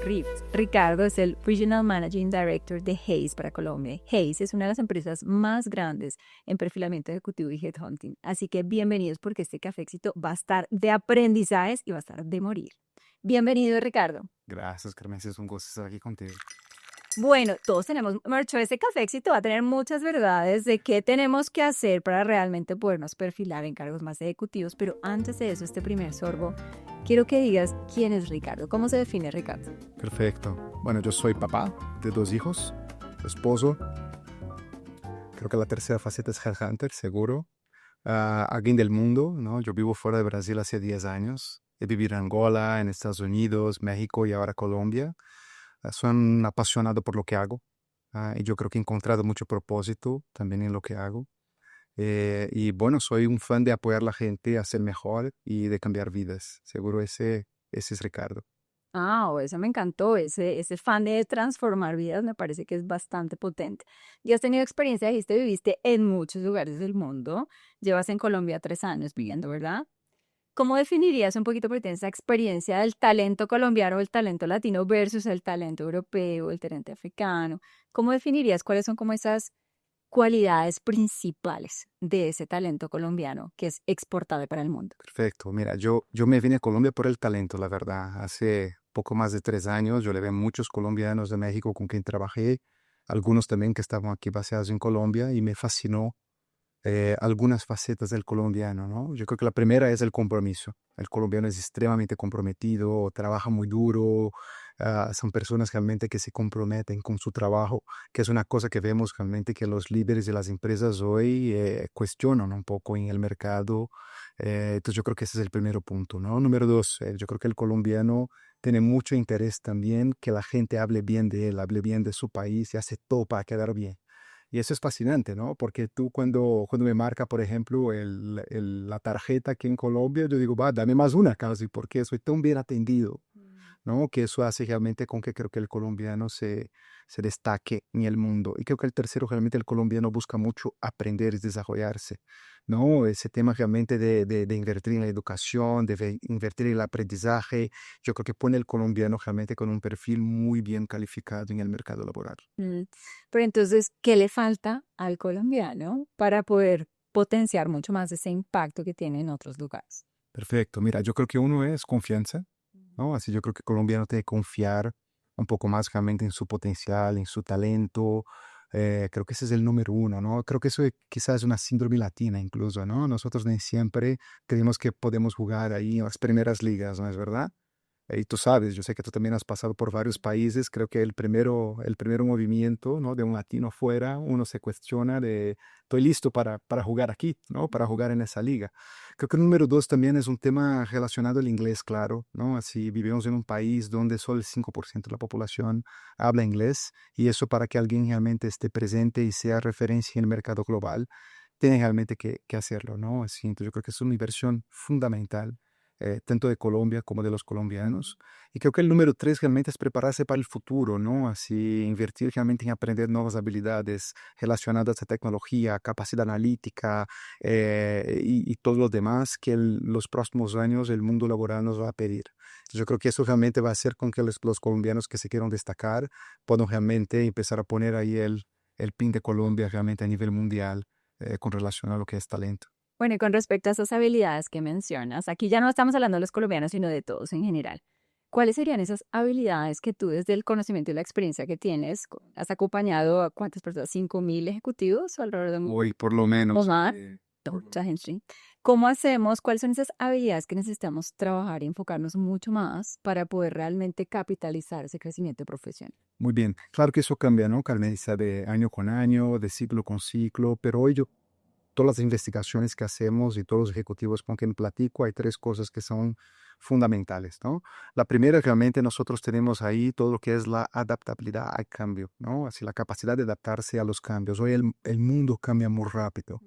Reeves. Ricardo es el Regional Managing Director de Hayes para Colombia. Hayes es una de las empresas más grandes en perfilamiento ejecutivo y headhunting. Así que bienvenidos porque este café éxito va a estar de aprendizajes y va a estar de morir. Bienvenido, Ricardo. Gracias, Carmen. Es un gusto estar aquí contigo. Bueno, todos tenemos, Marcho, este café éxito va a tener muchas verdades de qué tenemos que hacer para realmente podernos perfilar en cargos más ejecutivos, pero antes de eso, este primer sorbo, quiero que digas quién es Ricardo, cómo se define Ricardo. Perfecto. Bueno, yo soy papá de 2 hijos, esposo. Creo que la tercera faceta es headhunter, seguro. Alguien del mundo, ¿no? Yo vivo fuera de Brasil hace 10 años. He vivido en Angola, en Estados Unidos, México y ahora Colombia. Soy un apasionado por lo que hago. Y yo creo que he encontrado mucho propósito también en lo que hago. Y bueno, soy un fan de apoyar a la gente a ser mejor y de cambiar vidas. Seguro ese es Ricardo. Eso me encantó, ese fan de transformar vidas me parece que es bastante potente. Ya has tenido experiencia, dijiste, viviste en muchos lugares del mundo, llevas en Colombia 3 años viviendo, ¿verdad? ¿Cómo definirías un poquito, porque tienes esa experiencia del talento colombiano, el talento latino versus el talento europeo, el talento africano? ¿Cómo definirías cuáles son como esas cualidades principales de ese talento colombiano que es exportable para el mundo? Perfecto. Mira, yo me vine a Colombia por el talento, la verdad. Hace poco más de 3 años yo le vi muchos colombianos de México con quien trabajé, algunos también que estaban aquí baseados en Colombia y me fascinó algunas facetas del colombiano, ¿no? Yo creo que la primera es el compromiso. El colombiano es extremadamente comprometido, trabaja muy duro, son personas realmente que se comprometen con su trabajo, que es una cosa que vemos realmente que los líderes de las empresas hoy cuestionan un poco en el mercado. Entonces yo creo que ese es el primer punto, ¿no? Número dos, yo creo que el colombiano tiene mucho interés también que la gente hable bien de él, hable bien de su país y hace todo para quedar bien. Y eso es fascinante, ¿no? Porque tú cuando me marca, por ejemplo, la tarjeta aquí en Colombia, yo digo, va, dame más una casi, porque soy tan bien atendido, ¿no? Que eso hace realmente con que creo que el colombiano se destaque en el mundo. Y creo que el tercero, realmente el colombiano busca mucho aprender y desarrollarse, ¿no? Ese tema realmente de invertir en la educación, invertir en el aprendizaje, yo creo que pone el colombiano realmente con un perfil muy bien calificado en el mercado laboral. Mm, Pero entonces, ¿qué le falta al colombiano para poder potenciar mucho más ese impacto que tiene en otros lugares? Perfecto. Mira, yo creo que uno es confianza, ¿no? Así yo creo que el colombiano tiene que confiar un poco más realmente en su potencial, en su talento. Creo que ese es el número uno, ¿no? Creo que eso quizás es una síndrome latina incluso, ¿no? Nosotros ni siempre creemos que podemos jugar ahí en las primeras ligas, ¿no es verdad? Y tú sabes, yo sé que tú también has pasado por varios países, creo que el primero movimiento, ¿no? De un latino fuera, uno se cuestiona de, estoy listo para jugar aquí, ¿no? Para jugar en esa liga. Creo que el número dos también es un tema relacionado al inglés, claro, ¿no? Así vivimos en un país donde solo el 5% de la población habla inglés y eso para que alguien realmente esté presente y sea referencia en el mercado global, tiene realmente que hacerlo, ¿no? Así, entonces yo creo que es una inversión fundamental tanto de Colombia como de los colombianos. Y creo que el número tres realmente es prepararse para el futuro, ¿no? Así invertir realmente en aprender nuevas habilidades relacionadas a tecnología, capacidad analítica y todo lo demás que los próximos años el mundo laboral nos va a pedir. Entonces, yo creo que eso realmente va a hacer con que los colombianos que se quieran destacar puedan realmente empezar a poner ahí el pin de Colombia realmente a nivel mundial con relación a lo que es talento. Bueno, y con respecto a esas habilidades que mencionas, aquí ya no estamos hablando de los colombianos, sino de todos en general. ¿Cuáles serían esas habilidades que tú, desde el conocimiento y la experiencia que tienes, has acompañado a cuántas personas? ¿5.000 ejecutivos alrededor del mundo? Hoy, por lo menos. Más, mucha gente. Sí. ¿Cómo hacemos? ¿Cuáles son esas habilidades que necesitamos trabajar y enfocarnos mucho más para poder realmente capitalizar ese crecimiento profesional? Muy bien. Claro que eso cambia, ¿no, Carmenisa? De año con año, de ciclo con ciclo, pero hoy todas las investigaciones que hacemos y todos los ejecutivos con quien platico, hay tres cosas que son fundamentales, ¿no? La primera, realmente nosotros tenemos ahí todo lo que es la adaptabilidad al cambio, ¿no? Así la capacidad de adaptarse a los cambios. Hoy el mundo cambia muy rápido,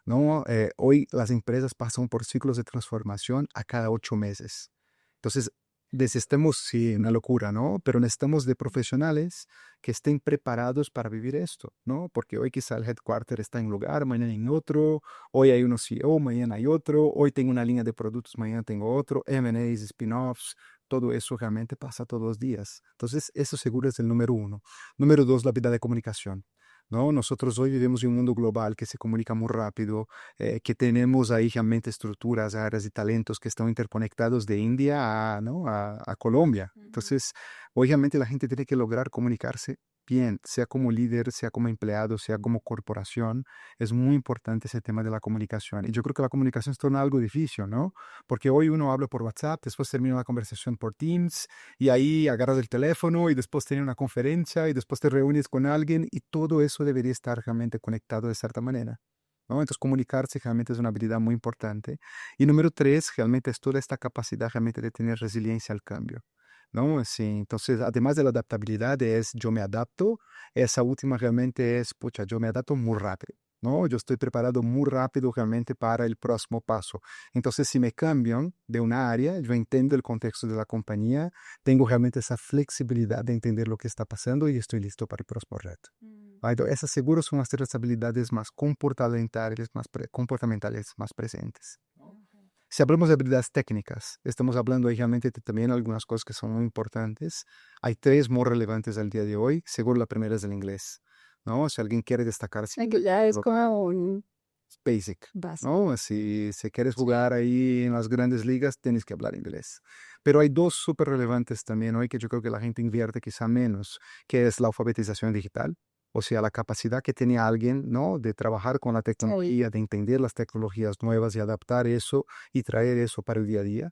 ¿no? Hoy las empresas pasan por ciclos de transformación a cada 8 meses. Entonces, necesitamos, sí, una locura, ¿no? Pero necesitamos de profesionales que estén preparados para vivir esto, ¿no? Porque hoy quizá el headquarter está en un lugar, mañana en otro, hoy hay uno CEO, mañana hay otro, hoy tengo una línea de productos, mañana tengo otro, M&As, spin-offs, todo eso realmente pasa todos los días. Entonces, eso seguro es el número uno. Número dos, la habilidad de comunicación. ¿No? Nosotros hoy vivimos en un mundo global que se comunica muy rápido, que tenemos ahí realmente estructuras, áreas y talentos que están interconectados de India a, ¿no? a Colombia. Entonces, hoy realmente la gente tiene que lograr comunicarse bien, sea como líder, sea como empleado, sea como corporación. Es muy importante ese tema de la comunicación. Y yo creo que la comunicación es todo algo difícil, ¿no? Porque hoy uno habla por WhatsApp, después termina la conversación por Teams, y ahí agarras el teléfono y después tienes una conferencia y después te reúnes con alguien y todo eso debería estar realmente conectado de cierta manera, ¿no? Entonces comunicarse realmente es una habilidad muy importante. Y número tres, realmente es toda esta capacidad realmente de tener resiliencia al cambio, ¿no? Sí, entonces, además de la adaptabilidad, es yo me adapto, esa última realmente es, pucha, yo me adapto muy rápido, ¿no? Yo estoy preparado muy rápido realmente para el próximo paso. Entonces, si me cambian de una área, yo entiendo el contexto de la compañía, tengo realmente esa flexibilidad de entender lo que está pasando y estoy listo para el próximo reto. Entonces, esas seguro son las tres habilidades más comportamentales más presentes. Si hablamos de habilidades técnicas, estamos hablando ahí realmente de también algunas cosas que son muy importantes. Hay tres muy relevantes al día de hoy. Seguro la primera es el inglés, ¿no? Si alguien quiere destacarse, Que ya es lo como un basic, básico. ¿no? Si quieres jugar ahí en las grandes ligas, tienes que hablar inglés. Pero hay dos súper relevantes también hoy que yo creo que la gente invierte quizá menos, que es la alfabetización digital. O sea, la capacidad que tenía alguien, ¿no? De trabajar con la tecnología, de entender las tecnologías nuevas y adaptar eso y traer eso para el día a día.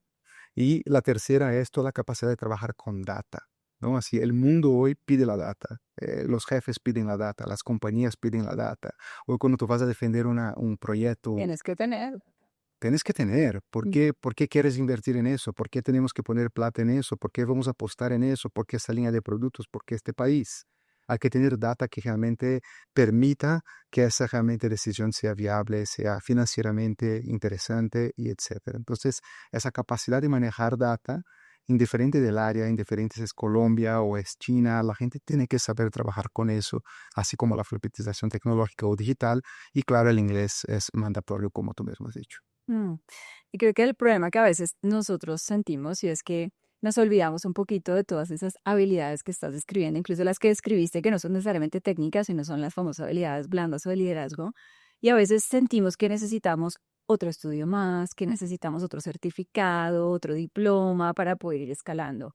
Y la tercera es toda la capacidad de trabajar con data, ¿no? Así, el mundo hoy pide la data, los jefes piden la data, las compañías piden la data. Hoy cuando tú vas a defender un proyecto, Tienes que tener. tienes que tener. ¿Por qué quieres invertir en eso? ¿Por qué tenemos que poner plata en eso? ¿Por qué vamos a apostar en eso? ¿Por qué esta línea de productos? ¿Por qué este país? Hay que tener data que realmente permita que esa realmente decisión sea viable, sea financieramente interesante y etcétera. Entonces, esa capacidad de manejar data, indiferente del área, indiferente si es Colombia o es China, la gente tiene que saber trabajar con eso, así como la alfabetización tecnológica o digital. Y claro, el inglés es mandatorio, como tú mismo has dicho. Mm. Y creo que el problema que a veces nosotros sentimos y es que nos olvidamos un poquito de todas esas habilidades que estás describiendo, incluso las que describiste, que no son necesariamente técnicas, sino son las famosas habilidades blandas o de liderazgo. Y a veces sentimos que necesitamos otro estudio más, que necesitamos otro certificado, otro diploma para poder ir escalando.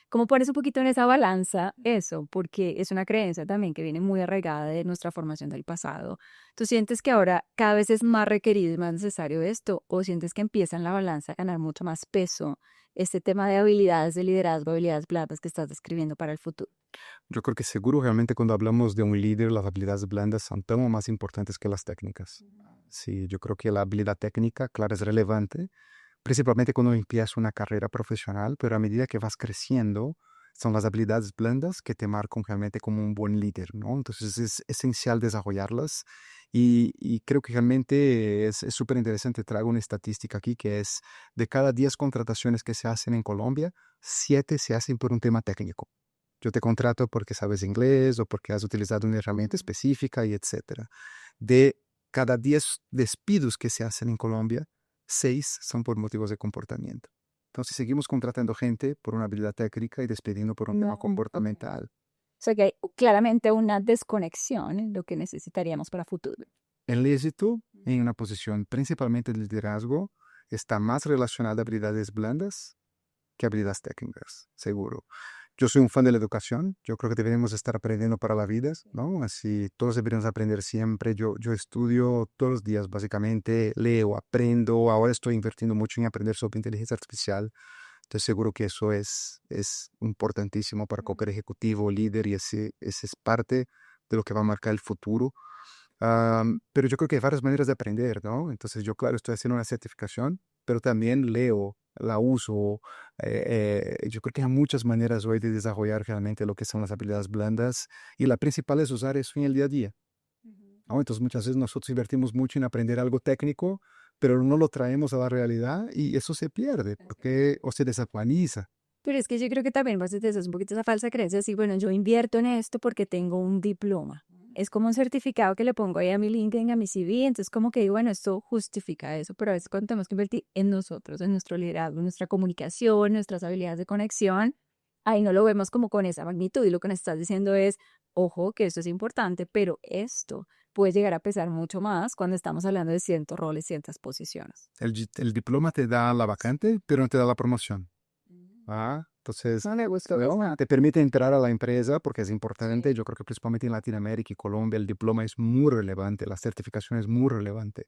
¿Cómo pones un poquito en esa balanza eso? Porque es una creencia también que viene muy arraigada de nuestra formación del pasado. ¿Tú sientes que ahora cada vez es más requerido y más necesario esto? ¿O sientes que empieza en la balanza a ganar mucho más peso este tema de habilidades de liderazgo, habilidades blandas que estás describiendo para el futuro? Yo creo que seguro realmente cuando hablamos de un líder, las habilidades blandas son tan o más importantes que las técnicas. Sí, yo creo que la habilidad técnica, claro, es relevante, principalmente cuando empiezas una carrera profesional, pero a medida que vas creciendo, son las habilidades blandas que te marcan realmente como un buen líder, ¿no? Entonces es esencial desarrollarlas y creo que realmente es súper interesante. Traigo una estadística aquí que es de cada 10 contrataciones que se hacen en Colombia, 7 se hacen por un tema técnico. Yo te contrato porque sabes inglés o porque has utilizado una herramienta específica y etcétera. De cada 10 despidos que se hacen en Colombia, 6 son por motivos de comportamiento. Entonces seguimos contratando gente por una habilidad técnica y despidiendo por un tema No, ok. comportamental. O sea que hay claramente una desconexión en lo que necesitaríamos para futuro. El éxito en una posición principalmente de liderazgo está más relacionado a habilidades blandas que habilidades técnicas, seguro. Yo soy un fan de la educación, yo creo que deberíamos estar aprendiendo para la vida, ¿no? Así todos deberíamos aprender siempre. Yo estudio todos los días, básicamente, leo, aprendo, ahora estoy invirtiendo mucho en aprender sobre inteligencia artificial. Estoy seguro que eso es importantísimo para cualquier ejecutivo, líder, y ese es parte de lo que va a marcar el futuro. Pero yo creo que hay varias maneras de aprender, ¿no? Entonces yo, claro, estoy haciendo una certificación, pero también leo, la uso. Yo creo que hay muchas maneras hoy de desarrollar realmente lo que son las habilidades blandas y la principal es usar eso en el día a día, ¿no? Entonces muchas veces nosotros invertimos mucho en aprender algo técnico, pero no lo traemos a la realidad y eso se pierde porque o se desactualiza. Pero es que yo creo que también vas a tener un poquito esa falsa creencia, así, bueno, yo invierto en esto porque tengo un diploma. es como un certificado que le pongo ahí a mi LinkedIn, a mi CV, entonces como que digo, bueno, esto justifica eso, pero a veces cuando tenemos que invertir en nosotros, en nuestro liderazgo, en nuestra comunicación, nuestras habilidades de conexión, ahí no lo vemos como con esa magnitud y lo que nos estás diciendo es, ojo, que esto es importante, pero esto puede llegar a pesar mucho más cuando estamos hablando de ciertos roles, ciertas posiciones. El diploma te da la vacante, pero no te da la promoción. Entonces, No me gustó. te permite entrar a la empresa porque es importante. Yo creo que principalmente en Latinoamérica y Colombia el diploma es muy relevante, la certificación es muy relevante,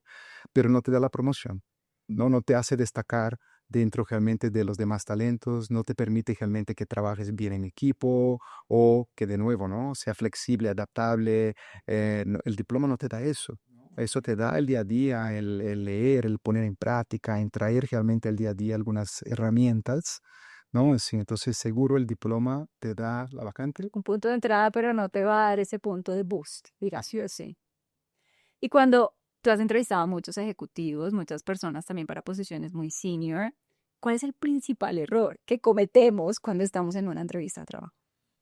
pero no te da la promoción, no te hace destacar dentro realmente de los demás talentos, no te permite realmente que trabajes bien en equipo o que de nuevo, ¿no? Sea flexible, adaptable. El diploma no te da eso. Eso te da el día a día, el leer, el poner en práctica, en traer realmente al día a día algunas herramientas, ¿no? Sí, entonces seguro el diploma te da la vacante. Un punto de entrada, pero no te va a dar ese punto de boost, digamos. Sí o sí. Y cuando tú has entrevistado a muchos ejecutivos, muchas personas también para posiciones muy senior, ¿cuál es el principal error que cometemos cuando estamos en una entrevista de trabajo?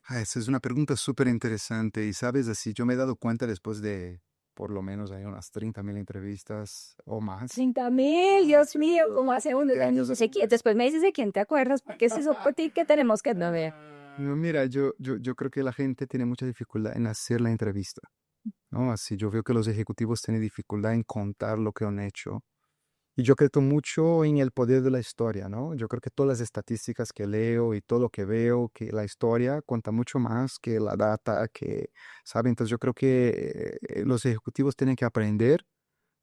Esa es una pregunta súper interesante y sabes, así yo me he dado cuenta después de por lo menos hay unas 30.000 entrevistas o más. 30.000, Dios mío, ¿cómo hace unos años? Después me dices de quién te acuerdas, porque es eso por ti que tenemos que ver. No, mira, yo creo que la gente tiene mucha dificultad en hacer la entrevista, ¿no? Así yo veo que los ejecutivos tienen dificultad en contar lo que han hecho. Y yo creo mucho en el poder de la historia, ¿no? Yo creo que todas las estadísticas que leo y todo lo que veo, que la historia cuenta mucho más que la data, que, ¿sabe? Entonces yo creo que los ejecutivos tienen que aprender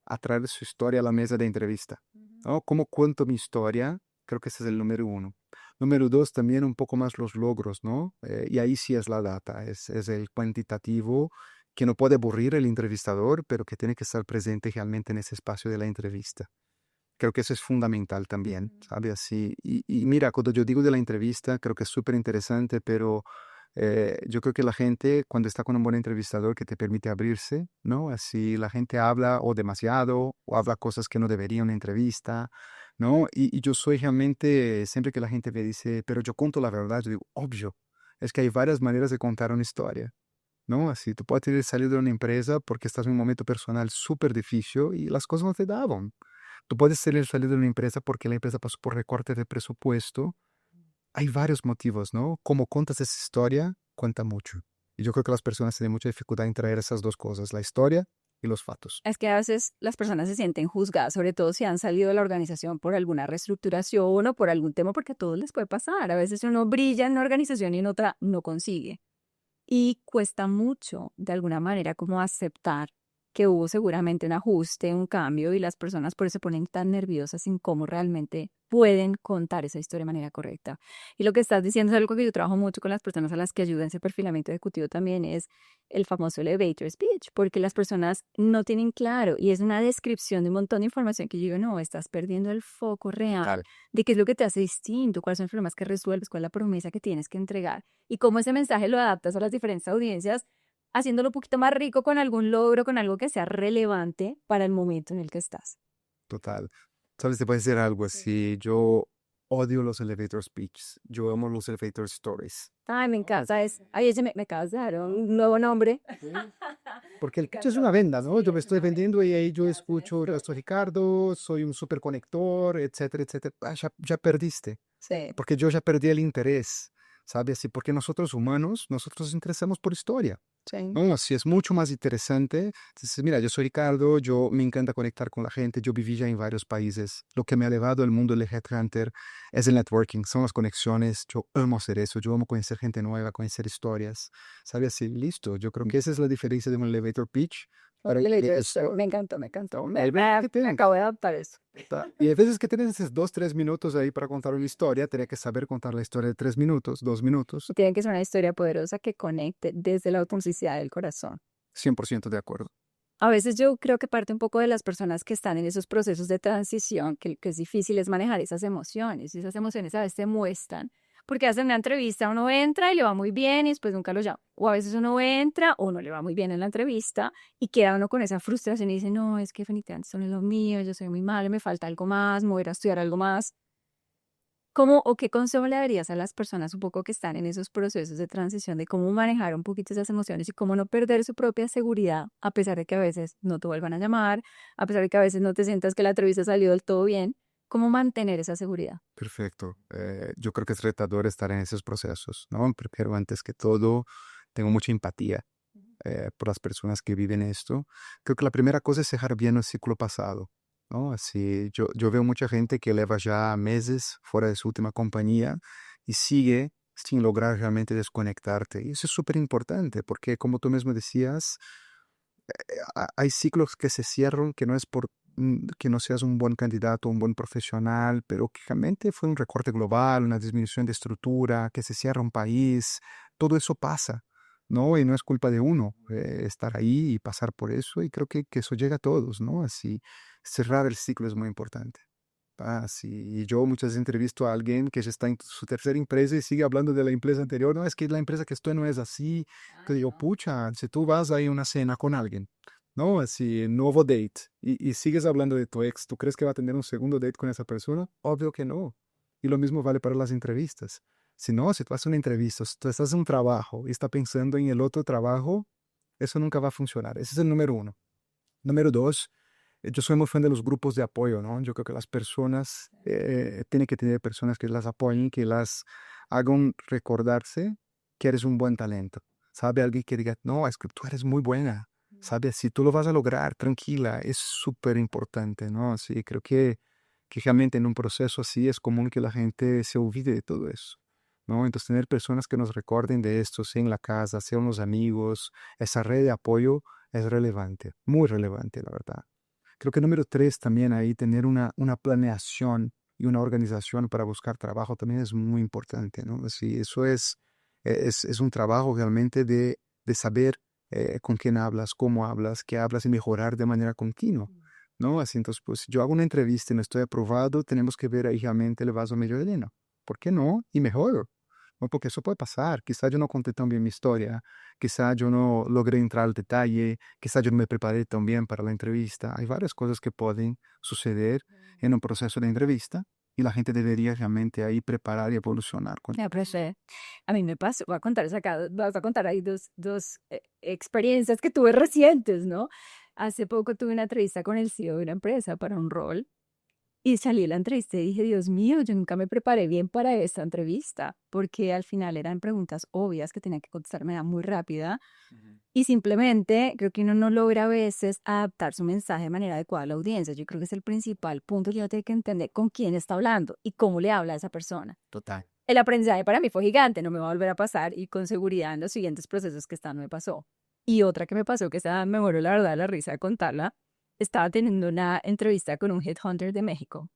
a traer su historia a la mesa de entrevista, ¿no? ¿Cómo cuento mi historia? Creo que ese es el número uno. Número dos, también un poco más los logros, ¿no? Y ahí sí es la data, es el cuantitativo que no puede aburrir el entrevistador, pero que tiene que estar presente realmente en ese espacio de la entrevista. Creo que eso es fundamental también, ¿sabes? Así, y mira, cuando yo digo de la entrevista, creo que es súper interesante, pero yo creo que la gente, cuando está con un buen entrevistador que te permite abrirse, ¿no? Así la gente habla o demasiado, o habla cosas que no debería en una entrevista, ¿no? Y yo soy realmente, siempre que la gente me dice, pero yo cuento la verdad, yo digo, obvio, es que hay varias maneras de contar una historia. ¿No? Así, tú puedes salir de una empresa porque estás en un momento personal súper difícil y las cosas no te daban. Tú puedes salir de una empresa porque la empresa pasó por recorte de presupuesto. Hay varios motivos, ¿no? Cómo contas esa historia cuenta mucho. Y yo creo que las personas tienen mucha dificultad en traer esas dos cosas, la historia y los fatos. Es que a veces las personas se sienten juzgadas, sobre todo si han salido de la organización por alguna reestructuración o por algún tema, porque a todos les puede pasar. A veces uno brilla en una organización y en otra no consigue. Y cuesta mucho, de alguna manera, como aceptar que hubo seguramente un ajuste, un cambio, y las personas por eso se ponen tan nerviosas en cómo realmente pueden contar esa historia de manera correcta. Y lo que estás diciendo es algo que yo trabajo mucho con las personas a las que ayudo en ese perfilamiento ejecutivo también, es el famoso elevator speech, porque las personas no tienen claro, y es una descripción de un montón de información que yo digo, no, estás perdiendo el foco real Claro. de qué es lo que te hace distinto, cuáles son los problemas que resuelves, cuál es la promesa que tienes que entregar y cómo ese mensaje lo adaptas a las diferentes audiencias, haciéndolo un poquito más rico con algún logro, con algo que sea relevante para el momento en el que estás. Total. ¿Sabes? Te puedo decir algo así. Yo odio los elevator speeches. Yo amo los elevator stories. Ay, me encanta, ¿sabes? Ay, ese me acabas de dar un nuevo nombre. Porque el pitch es una venda, ¿no? Yo me estoy vendiendo y ahí yo escucho, yo soy Ricardo, soy un super conector, etcétera, etcétera. Ya perdiste. Sí. Porque yo ya perdí el interés, ¿sabes? Y porque nosotros humanos, nosotros nos interesamos por historia. Sí. No, así es mucho más interesante. Entonces, mira, yo soy Ricardo, yo me encanta conectar con la gente, yo viví ya en varios países. Lo que me ha llevado al mundo del headhunter es el networking, son las conexiones. Yo amo hacer eso, yo amo conocer gente nueva, conocer historias. ¿Sabes? Así, listo. Yo creo que esa es la diferencia de un elevator pitch. Para Me encantó, me encantó. tienen. Acabo de adaptar eso. Y hay veces que tienes esos 2, 3 minutos ahí para contar una historia, tienes que saber contar la historia de 3 minutos, 2 minutos. Y tiene que ser una historia poderosa que conecte desde la autenticidad del corazón. 100% de acuerdo. A veces yo creo que parte un poco de las personas que están en esos procesos de transición, que es difícil es manejar esas emociones, y esas emociones a veces se muestran, porque hacen una entrevista, uno entra y le va muy bien y después nunca lo llama, o a veces uno entra o no le va muy bien en la entrevista y queda uno con esa frustración y dice, no, es que definitivamente esto no es lo mío, yo soy muy malo, me falta algo más, me voy a ir a estudiar algo más. ¿Cómo o qué consejo le darías a las personas un poco que están en esos procesos de transición de cómo manejar un poquito esas emociones y cómo no perder su propia seguridad a pesar de que a veces no te vuelvan a llamar, a pesar de que a veces no te sientas que la entrevista salió del todo bien? ¿Cómo mantener esa seguridad? Perfecto. Yo creo que es retador estar en esos procesos, ¿no? Pero antes que todo, tengo mucha empatía por las personas que viven esto. Creo que la primera cosa es dejar bien el ciclo pasado, ¿no? Así, yo veo mucha gente que lleva ya meses fuera de su última compañía y sigue sin lograr realmente desconectarte. Y eso es súper importante porque, como tú mismo decías, hay ciclos que se cierran que no es por que no seas un buen candidato, un buen profesional, pero que realmente fue un recorte global, una disminución de estructura, que se cierra un país, todo eso pasa, ¿no? Y no es culpa de uno estar ahí y pasar por eso, y creo que eso llega a todos, ¿no? Así, cerrar el ciclo es muy importante. Sí, y yo muchas veces entrevisto a alguien que ya está en su tercera empresa y sigue hablando de la empresa anterior. No, es que la empresa que estoy no es así. Que Ay, digo, no. pucha, si tú vas ahí a una cena con alguien, ¿no? Así, nuevo date, y sigues hablando de tu ex, ¿tú crees que va a tener un segundo date con esa persona? Obvio que no. Y lo mismo vale para las entrevistas. Si no, si tú haces una entrevista, si tú estás en un trabajo y estás pensando en el otro trabajo, eso nunca va a funcionar. Ese es el número uno. Número dos, yo soy muy fan de los grupos de apoyo, ¿no? Yo creo que las personas tienen que tener personas que las apoyen, que las hagan recordarse que eres un buen talento. ¿Sabe? Alguien que diga, no, es que tú eres muy buena. ¿Sabes? Si tú lo vas a lograr, tranquila, es súper importante, ¿no? Sí, creo que realmente en un proceso así es común que la gente se olvide de todo eso, ¿no? Entonces, tener personas que nos recuerden de esto, sea en la casa, sea unos amigos, esa red de apoyo es relevante, muy relevante, la verdad. Creo que número tres también ahí, tener una planeación y una organización para buscar trabajo también es muy importante, ¿no? Sí, eso es un trabajo realmente de saber con quién hablas, cómo hablas, qué hablas y mejorar de manera continua, ¿no? Así entonces, pues yo hago una entrevista y no estoy aprobado, tenemos que ver ahí realmente el vaso medio lleno. ¿Por qué no? Y mejor. ¿No? Porque eso puede pasar. Quizá yo no conté tan bien mi historia, quizá yo no logré entrar al detalle, quizá yo no me preparé tan bien para la entrevista. Hay varias cosas que pueden suceder en un proceso de entrevista y la gente debería realmente ahí preparar y evolucionar con. Me apresé. A mí me pasó, voy a contarles acá, vas a contar ahí dos experiencias que tuve recientes, ¿no? Hace poco tuve una entrevista con el CEO de una empresa para un rol. Y salí de la entrevista y dije, Dios mío, yo nunca me preparé bien para esta entrevista, porque al final eran preguntas obvias que tenía que contestar de manera muy rápida y simplemente creo que uno no logra a veces adaptar su mensaje de manera adecuada a la audiencia. Yo creo que es el principal punto que uno tiene que entender con quién está hablando y cómo le habla a esa persona. Total. El aprendizaje para mí fue gigante, no me va a volver a pasar y con seguridad en los siguientes procesos que están me pasó. Y otra que me pasó, que esta me muero la verdad la risa de contarla, estaba teniendo una entrevista con un headhunter de México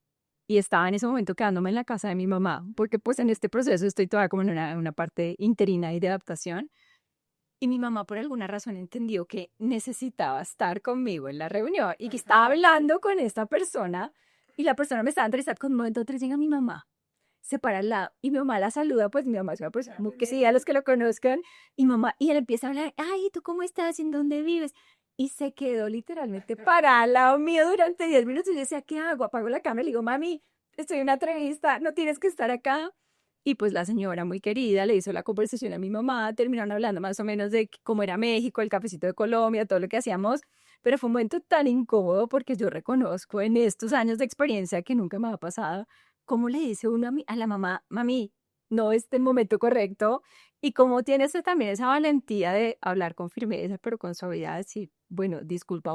y estaba en ese momento quedándome en la casa de mi mamá, porque pues en este proceso estoy todavía como en una parte interina y de adaptación. Y mi mamá por alguna razón entendió que necesitaba estar conmigo en la reunión y que estaba hablando con esta persona y la persona me estaba entrevistando con un momento otro llega mi mamá, se para al lado y mi mamá la saluda, pues mi mamá es una persona muy que sí, a los que lo conozcan, y mamá, y él empieza a hablar, ay, ¿tú cómo estás? ¿En dónde vives? Y se quedó literalmente parada al lado mío durante 10 minutos y yo decía, ¿qué hago? Apago la cámara y le digo, mami, estoy en una entrevista, no tienes que estar acá. Y pues la señora muy querida le hizo la conversación a mi mamá, terminaron hablando más o menos de cómo era México, el cafecito de Colombia, todo lo que hacíamos, pero fue un momento tan incómodo porque yo reconozco en estos años de experiencia que nunca me ha pasado, cómo le dice uno a la mamá, mami, no es el momento correcto, y cómo tiene usted también esa valentía de hablar con firmeza, pero con suavidad, decir, bueno, disculpa,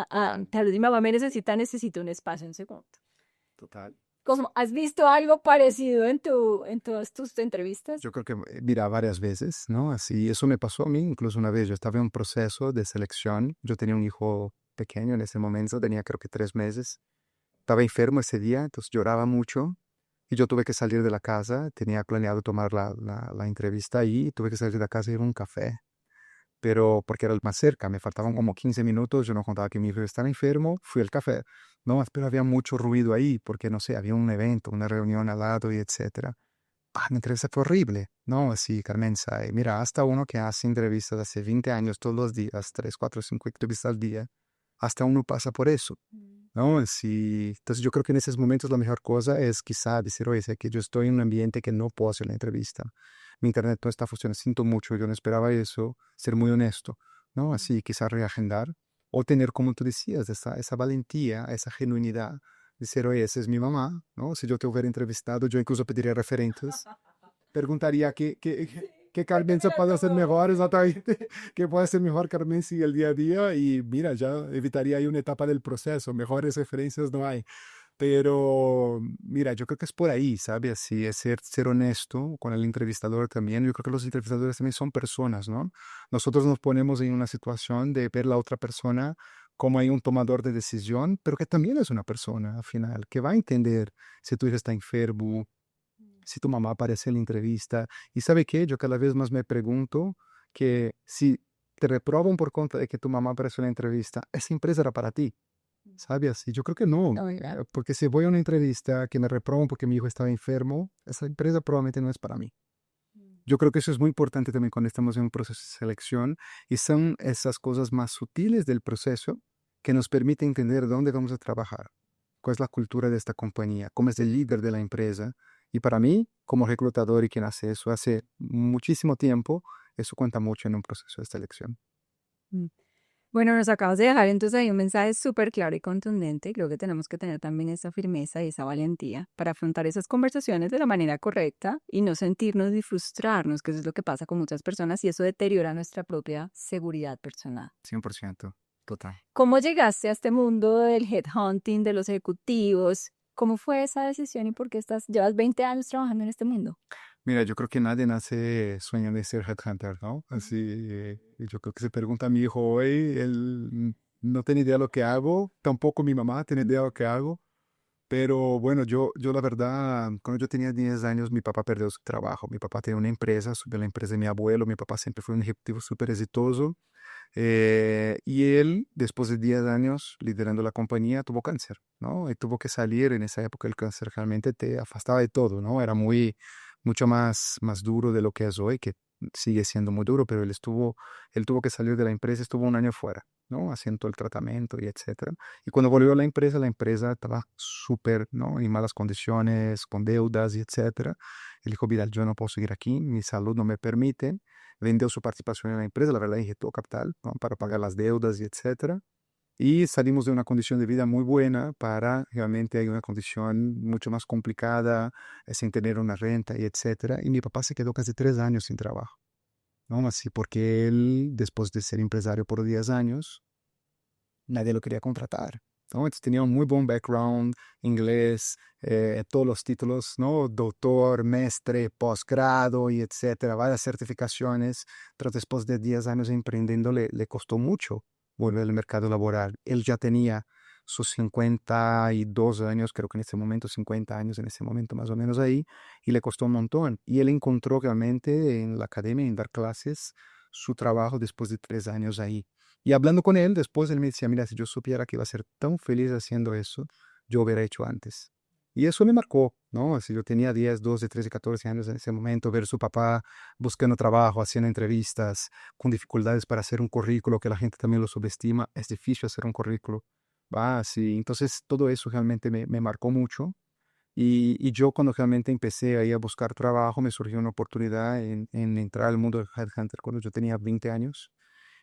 tal vez mi mamá me necesita un espacio, un segundo. Total. Cosmo, ¿has visto algo parecido en todas tus entrevistas? Yo creo que, mira, varias veces, ¿no? Así, eso me pasó a mí, incluso una vez, yo estaba en un proceso de selección, yo tenía un hijo pequeño en ese momento, tenía creo que 3 meses, estaba enfermo ese día, entonces lloraba mucho y yo tuve que salir de la casa, tenía planeado tomar la entrevista ahí, tuve que salir de la casa y ir a un café, pero porque era el más cerca, me faltaban como 15 minutos, yo no contaba que mi hijo estaba enfermo, fui al café, no, pero había mucho ruido ahí, porque no sé, había un evento, una reunión al lado y etcétera. La entrevista fue horrible, ¿no? Así, Carmenza. Y mira, hasta uno que hace entrevistas hace 20 años, todos los días, 3, 4, 5 entrevistas al día, hasta uno pasa por eso. ¿no? Sí, entonces yo creo que en esos momentos la mejor cosa es quizá decir, oye, sé que yo estoy en un ambiente que no puedo hacer la entrevista. Mi internet no está funcionando, siento mucho, yo no esperaba eso, ser muy honesto, ¿no? Así quizá reagendar o tener, como tú decías, esa valentía, esa genuinidad. Decir, oye, esa es mi mamá, ¿no? Si yo te hubiera entrevistado, yo incluso pediría referentes, preguntaría qué Carmen se puede hacer mejor exactamente, qué puede hacer mejor Carmen si el día a día y mira, ya evitaría ahí una etapa del proceso, mejores referencias no hay. Pero mira, yo creo que es por ahí, ¿sabes? Así es ser honesto con el entrevistador también. Yo creo que los entrevistadores también son personas, ¿no? Nosotros nos ponemos en una situación de ver la otra persona como hay un tomador de decisión, pero que también es una persona al final, que va a entender si tu hijo está enfermo, si tu mamá aparece en la entrevista. Y ¿sabe qué? Yo cada vez más me pregunto que si te reproban por cuenta de que tu mamá apareció en la entrevista, esa empresa era para ti, ¿sabes? Y yo creo que no, Oiga. porque si voy a una entrevista que me reproban porque mi hijo estaba enfermo, esa empresa probablemente no es para mí. Yo creo que eso es muy importante también cuando estamos en un proceso de selección y son esas cosas más sutiles del proceso que nos permiten entender dónde vamos a trabajar, cuál es la cultura de esta compañía, cómo es el líder de la empresa. Y para mí, como reclutador y quien hace eso hace muchísimo tiempo, eso cuenta mucho en un proceso de selección. Mm. Bueno, nos acabas de dejar entonces ahí un mensaje súper claro y contundente. Creo que tenemos que tener también esa firmeza y esa valentía para afrontar esas conversaciones de la manera correcta y no sentirnos ni frustrarnos, que eso es lo que pasa con muchas personas y eso deteriora nuestra propia seguridad personal. 100%, total. ¿Cómo llegaste a este mundo del headhunting, de los ejecutivos? ¿Cómo fue esa decisión y por qué llevas 20 años trabajando en este mundo? Mira, yo creo que nadie nace sueñando de ser headhunter, ¿no? Ujú. Así, y yo creo que se pregunta a mi hijo hoy, él no tiene idea de lo que hago, tampoco mi mamá tiene idea de lo que hago, pero bueno, yo la verdad, cuando yo tenía 10 años, mi papá perdió su trabajo. Mi papá tenía una empresa, subió la empresa de mi abuelo, mi papá siempre fue un ejecutivo súper exitoso, y él, después de 10 años liderando la compañía, tuvo cáncer, ¿no? Y tuvo que salir en esa época. El cáncer realmente te afastaba de todo, ¿no? Era mucho más duro de lo que es hoy, que sigue siendo muy duro, pero él tuvo que salir de la empresa, estuvo un año fuera, ¿no? Haciendo el tratamiento y etcétera. Y cuando volvió a la empresa estaba súper, ¿no? En malas condiciones, con deudas y etcétera. Él dijo, mira, yo no puedo seguir aquí, mi salud no me permite. Vendió su participación en la empresa, la verdad, inyectó capital, ¿no? Para pagar las deudas y etcétera. Y salimos de una condición de vida muy buena para realmente hay una condición mucho más complicada, sin tener una renta y etcétera. Y mi papá se quedó casi 3 años sin trabajo, ¿no? Así porque él, después de ser empresario por 10 años, nadie lo quería contratar, ¿no? Entonces tenía un muy buen background, inglés, todos los títulos, ¿no? Doctor, mestre, posgrado y etcétera, varias certificaciones, pero después de 10 años emprendiendo le costó mucho volver al mercado laboral. Él ya tenía sus 52 años, creo que en ese momento, 50 años en ese momento más o menos ahí, y le costó un montón. Y él encontró realmente en la academia, en dar clases, su trabajo después de 3 años ahí. Y hablando con él, después él me decía, mira, si yo supiera que iba a ser tan feliz haciendo eso, yo hubiera hecho antes. Y eso me marcó, ¿no? Si yo tenía 10, 12, 13, 14 años en ese momento, ver a su papá buscando trabajo, haciendo entrevistas, con dificultades para hacer un currículo, que la gente también lo subestima, es difícil hacer un currículo. Va, sí, entonces todo eso realmente me marcó mucho. Y yo cuando realmente empecé ahí a buscar trabajo, me surgió una oportunidad en entrar al mundo del headhunter cuando yo tenía 20 años.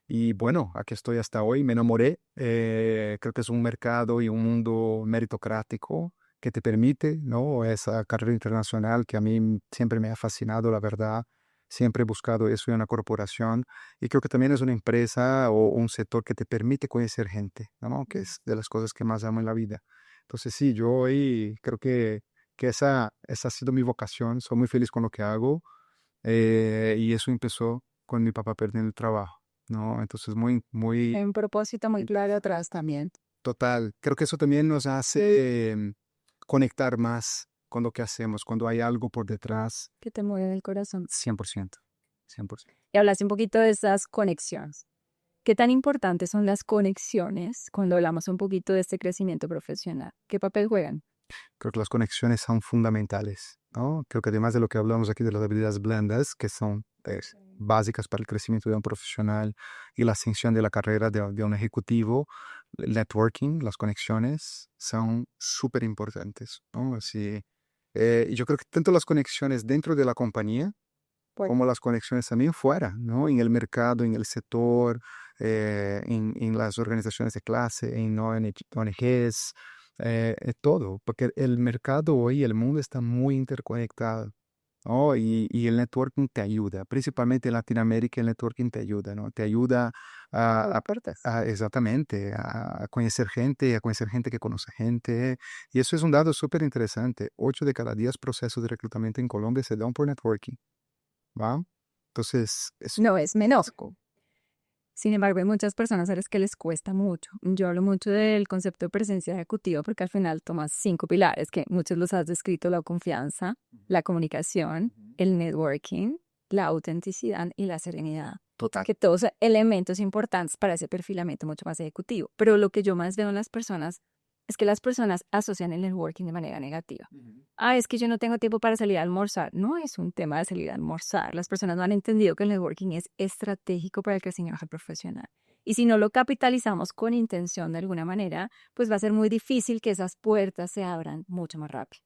Y bueno, aquí estoy hasta hoy, me enamoré. Creo que es un mercado y un mundo meritocrático que te permite, ¿no? Esa carrera internacional que a mí siempre me ha fascinado, la verdad. Siempre he buscado eso en una corporación y creo que también es una empresa o un sector que te permite conocer gente, ¿no? Que es de las cosas que más amo en la vida. Entonces sí, yo hoy creo que esa ha sido mi vocación, soy muy feliz con lo que hago, y eso empezó con mi papá perdiendo el trabajo, ¿no? Entonces, Hay un propósito muy claro atrás también. total. Creo que eso también nos hace conectar más con lo que hacemos, cuando hay algo por detrás, Que te mueve el corazón. 100%, 100%. Y hablaste un poquito de esas conexiones. ¿Qué tan importantes son las conexiones cuando hablamos un poquito de este crecimiento profesional? ¿Qué papel juegan? Creo que las conexiones son fundamentales, ¿no? Creo que además de lo que hablamos aquí de las habilidades blandas, que son básicas para el crecimiento de un profesional y la ascensión de la carrera de un ejecutivo, el networking, las conexiones son súper importantes, ¿no? Así, y yo creo que tanto las conexiones dentro de la compañía como las conexiones también fuera, ¿no? En el mercado, en el sector, en las organizaciones de clase, en ONGs, todo, porque el mercado hoy, el mundo está muy interconectado, ¿no? Y el networking te ayuda, principalmente en Latinoamérica el networking te ayuda, ¿no? Te ayuda a, exactamente, a conocer gente que conoce gente, y eso es un dato súper interesante. 8 de cada 10 procesos de reclutamiento en Colombia se dan por networking. ¿Va? Entonces, No es menor. Sin embargo, hay muchas personas a las que les cuesta mucho. Yo hablo mucho del concepto de presencia ejecutiva porque al final tomas 5 pilares que muchos los has descrito: la confianza, la comunicación, el networking, la autenticidad y la serenidad. total. Que todos son elementos importantes para ese perfilamiento mucho más ejecutivo. Pero lo que yo más veo en las personas es que las personas asocian el networking de manera negativa. Es que yo no tengo tiempo para salir a almorzar. No es un tema de salir a almorzar. Las personas no han entendido que el networking es estratégico para el crecimiento profesional. Y si no lo capitalizamos con intención de alguna manera, pues va a ser muy difícil que esas puertas se abran mucho más rápido.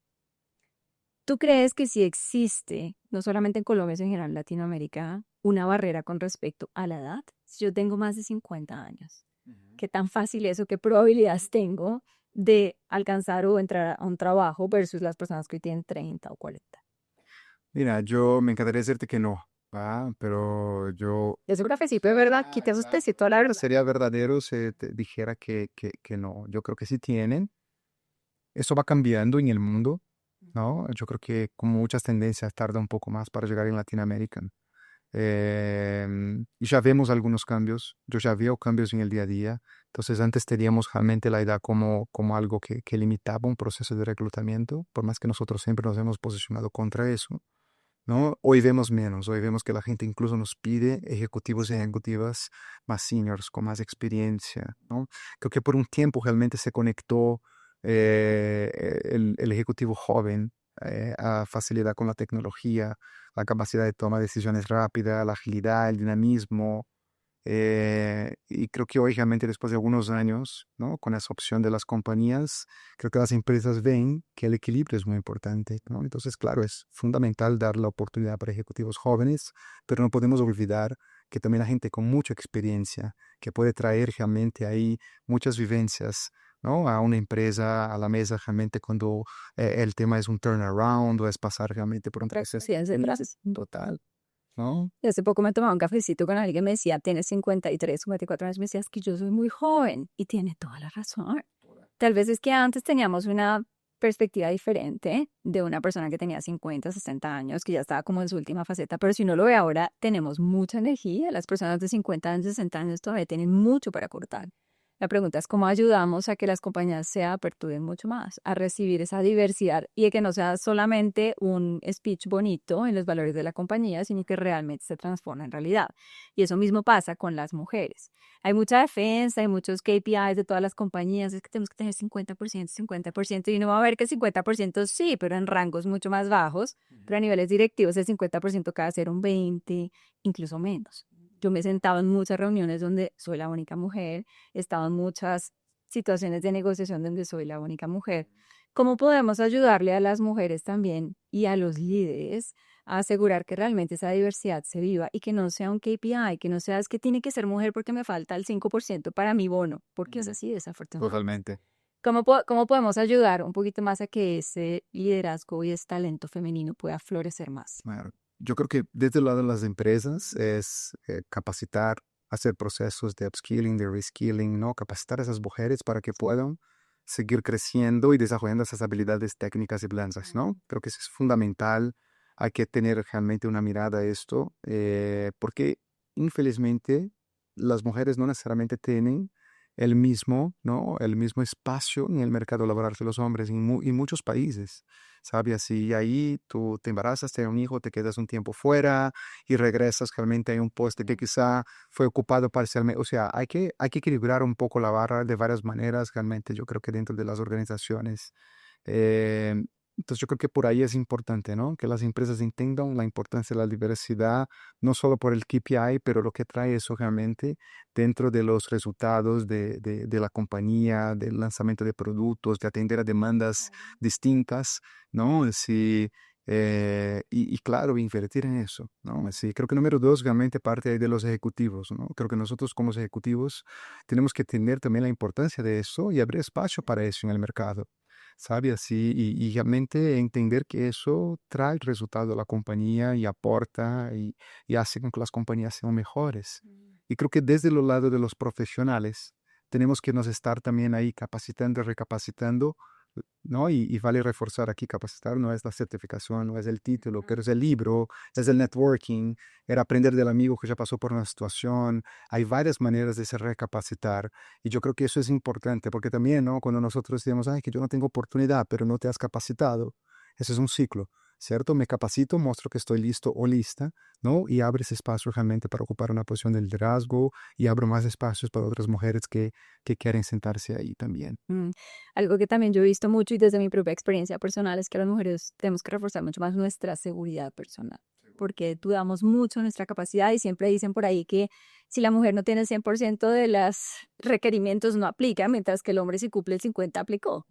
¿Tú crees que si existe, no solamente en Colombia, sino en general en Latinoamérica, una barrera con respecto a la edad? Si yo tengo más de 50 años, ¿qué tan fácil es o qué probabilidades tengo de alcanzar o entrar a un trabajo versus las personas que hoy tienen 30 o 40? Mira, yo me encantaría decirte que no, ¿va? Pero yo Es un cafecito de verdad, quita esos pesitos a la verdad. sería verdadero si te dijera que no. Yo creo que sí tienen. Eso va cambiando en el mundo, ¿no? Yo creo que como muchas tendencias tarda un poco más para llegar en Latinoamérica. Y ya vemos algunos cambios, yo ya veo cambios en el día a día. Entonces antes teníamos realmente la edad como algo que limitaba un proceso de reclutamiento, por más que nosotros siempre nos hemos posicionado contra eso, ¿no? Hoy vemos menos, hoy vemos que la gente incluso nos pide ejecutivos y ejecutivas más seniors, con más experiencia, ¿no? Creo que por un tiempo realmente se conectó el ejecutivo joven a facilidad con la tecnología, la capacidad de tomar decisiones rápidas, la agilidad, el dinamismo. Y creo que hoy realmente después de algunos años, ¿no? Con esa opción de las compañías, creo que las empresas ven que el equilibrio es muy importante, ¿no? Entonces, claro, es fundamental dar la oportunidad para ejecutivos jóvenes, pero no podemos olvidar que también hay gente con mucha experiencia, que puede traer realmente ahí muchas vivencias, ¿no? A una empresa, a la mesa, realmente cuando el tema es un turnaround o es pasar realmente por un proceso. Sí, es de frases. Total, ¿no? Y hace poco me tomaba un cafecito con alguien que me decía, tienes 53, 54 años, me decía, es que yo soy muy joven. Y tiene toda la razón. Tal vez es que antes teníamos una perspectiva diferente de una persona que tenía 50, 60 años, que ya estaba como en su última faceta, pero si uno lo ve ahora, tenemos mucha energía. Las personas de 50 años, 60 años todavía tienen mucho para cortar. La pregunta es cómo ayudamos a que las compañías se aperturen mucho más, a recibir esa diversidad y de que no sea solamente un speech bonito en los valores de la compañía, sino que realmente se transforme en realidad. Y eso mismo pasa con las mujeres. Hay mucha defensa, hay muchos KPIs de todas las compañías, es que tenemos que tener 50%, 50%, y uno va a ver que 50% sí, pero en rangos mucho más bajos, pero a niveles directivos el 50% cada ser un 20, incluso menos. Yo me he sentado en muchas reuniones donde soy la única mujer, he estado en muchas situaciones de negociación donde soy la única mujer. ¿Cómo podemos ayudarle a las mujeres también y a los líderes a asegurar que realmente esa diversidad se viva y que no sea un KPI, que no sea es que tiene que ser mujer porque me falta el 5% para mi bono, porque es así desafortunadamente? Totalmente. ¿Cómo podemos ayudar un poquito más a que ese liderazgo y ese talento femenino pueda florecer más? Claro. Yo creo que desde el lado de las empresas es capacitar, hacer procesos de upskilling, de reskilling, ¿no? Capacitar a esas mujeres para que puedan seguir creciendo y desarrollando esas habilidades técnicas y blandas, ¿no? Creo que eso es fundamental. Hay que tener realmente una mirada a esto, porque infelizmente las mujeres no necesariamente tienen el mismo, ¿no? El mismo espacio en el mercado laboral que los hombres en muchos países. ¿Sabes? Si ahí tú te embarazas, tienes un hijo, te quedas un tiempo fuera y regresas, realmente hay un puesto que quizá fue ocupado parcialmente. O sea, hay que equilibrar un poco la barra de varias maneras, realmente, yo creo que dentro de las organizaciones. Eh, Entonces yo creo que por ahí es importante, ¿no? Que las empresas entiendan la importancia de la diversidad, no solo por el KPI, pero lo que trae eso realmente dentro de los resultados de la compañía, del lanzamiento de productos, de atender a demandas distintas, ¿no? Sí, y claro, invertir en eso, ¿no? Sí, creo que número dos realmente parte ahí de los ejecutivos, ¿no? Creo que nosotros como ejecutivos tenemos que tener también la importancia de eso y abrir espacio para eso en el mercado. ¿Sabe? Así, y realmente entender que eso trae el resultado a la compañía y aporta y hace con que las compañías sean mejores. Y creo que desde los lados de los profesionales tenemos que nos estar también ahí capacitando, recapacitando, ¿no? Y vale reforzar aquí, capacitar no es la certificación, no es el título, pero es el libro, es el networking, era aprender del amigo que ya pasó por una situación. Hay varias maneras de se recapacitar y yo creo que eso es importante porque también, ¿no? Cuando nosotros decimos, ay, que yo no tengo oportunidad, pero no te has capacitado, eso es un ciclo, ¿cierto? Me capacito, muestro que estoy listo o lista, ¿no? Y abre ese espacio realmente para ocupar una posición de liderazgo y abro más espacios para otras mujeres que quieren sentarse ahí también. Mm, Algo que también yo he visto mucho y desde mi propia experiencia personal es que las mujeres tenemos que reforzar mucho más nuestra seguridad personal, porque dudamos mucho de nuestra capacidad y siempre dicen por ahí que si la mujer no tiene el 100% de los requerimientos no aplica, mientras que el hombre si cumple el 50 aplicó.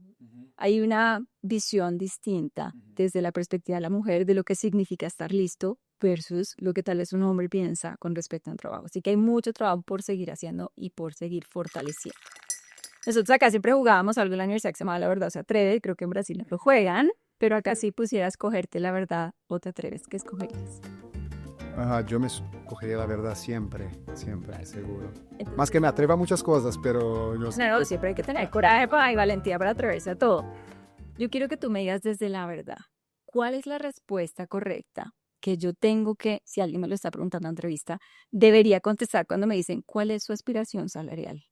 Hay una visión distinta desde la perspectiva de la mujer de lo que significa estar listo versus lo que tal vez un hombre piensa con respecto a un trabajo. Así que hay mucho trabajo por seguir haciendo y por seguir fortaleciendo. Nosotros acá siempre jugábamos algo en la universidad que se llamaba La Verdad o Se Atreve, creo que en Brasil no lo juegan, pero acá si pusieras cogerte la verdad o te atreves, ¿qué escogerías? Ajá, yo me escogería la verdad siempre, siempre, seguro. Más Entonces, que me atreva a muchas cosas, pero yo no, siempre hay que tener coraje y valentía para atreverse a todo. Yo quiero que tú me digas desde la verdad, ¿cuál es la respuesta correcta que yo tengo que, si alguien me lo está preguntando en entrevista, debería contestar cuando me dicen cuál es su aspiración salarial?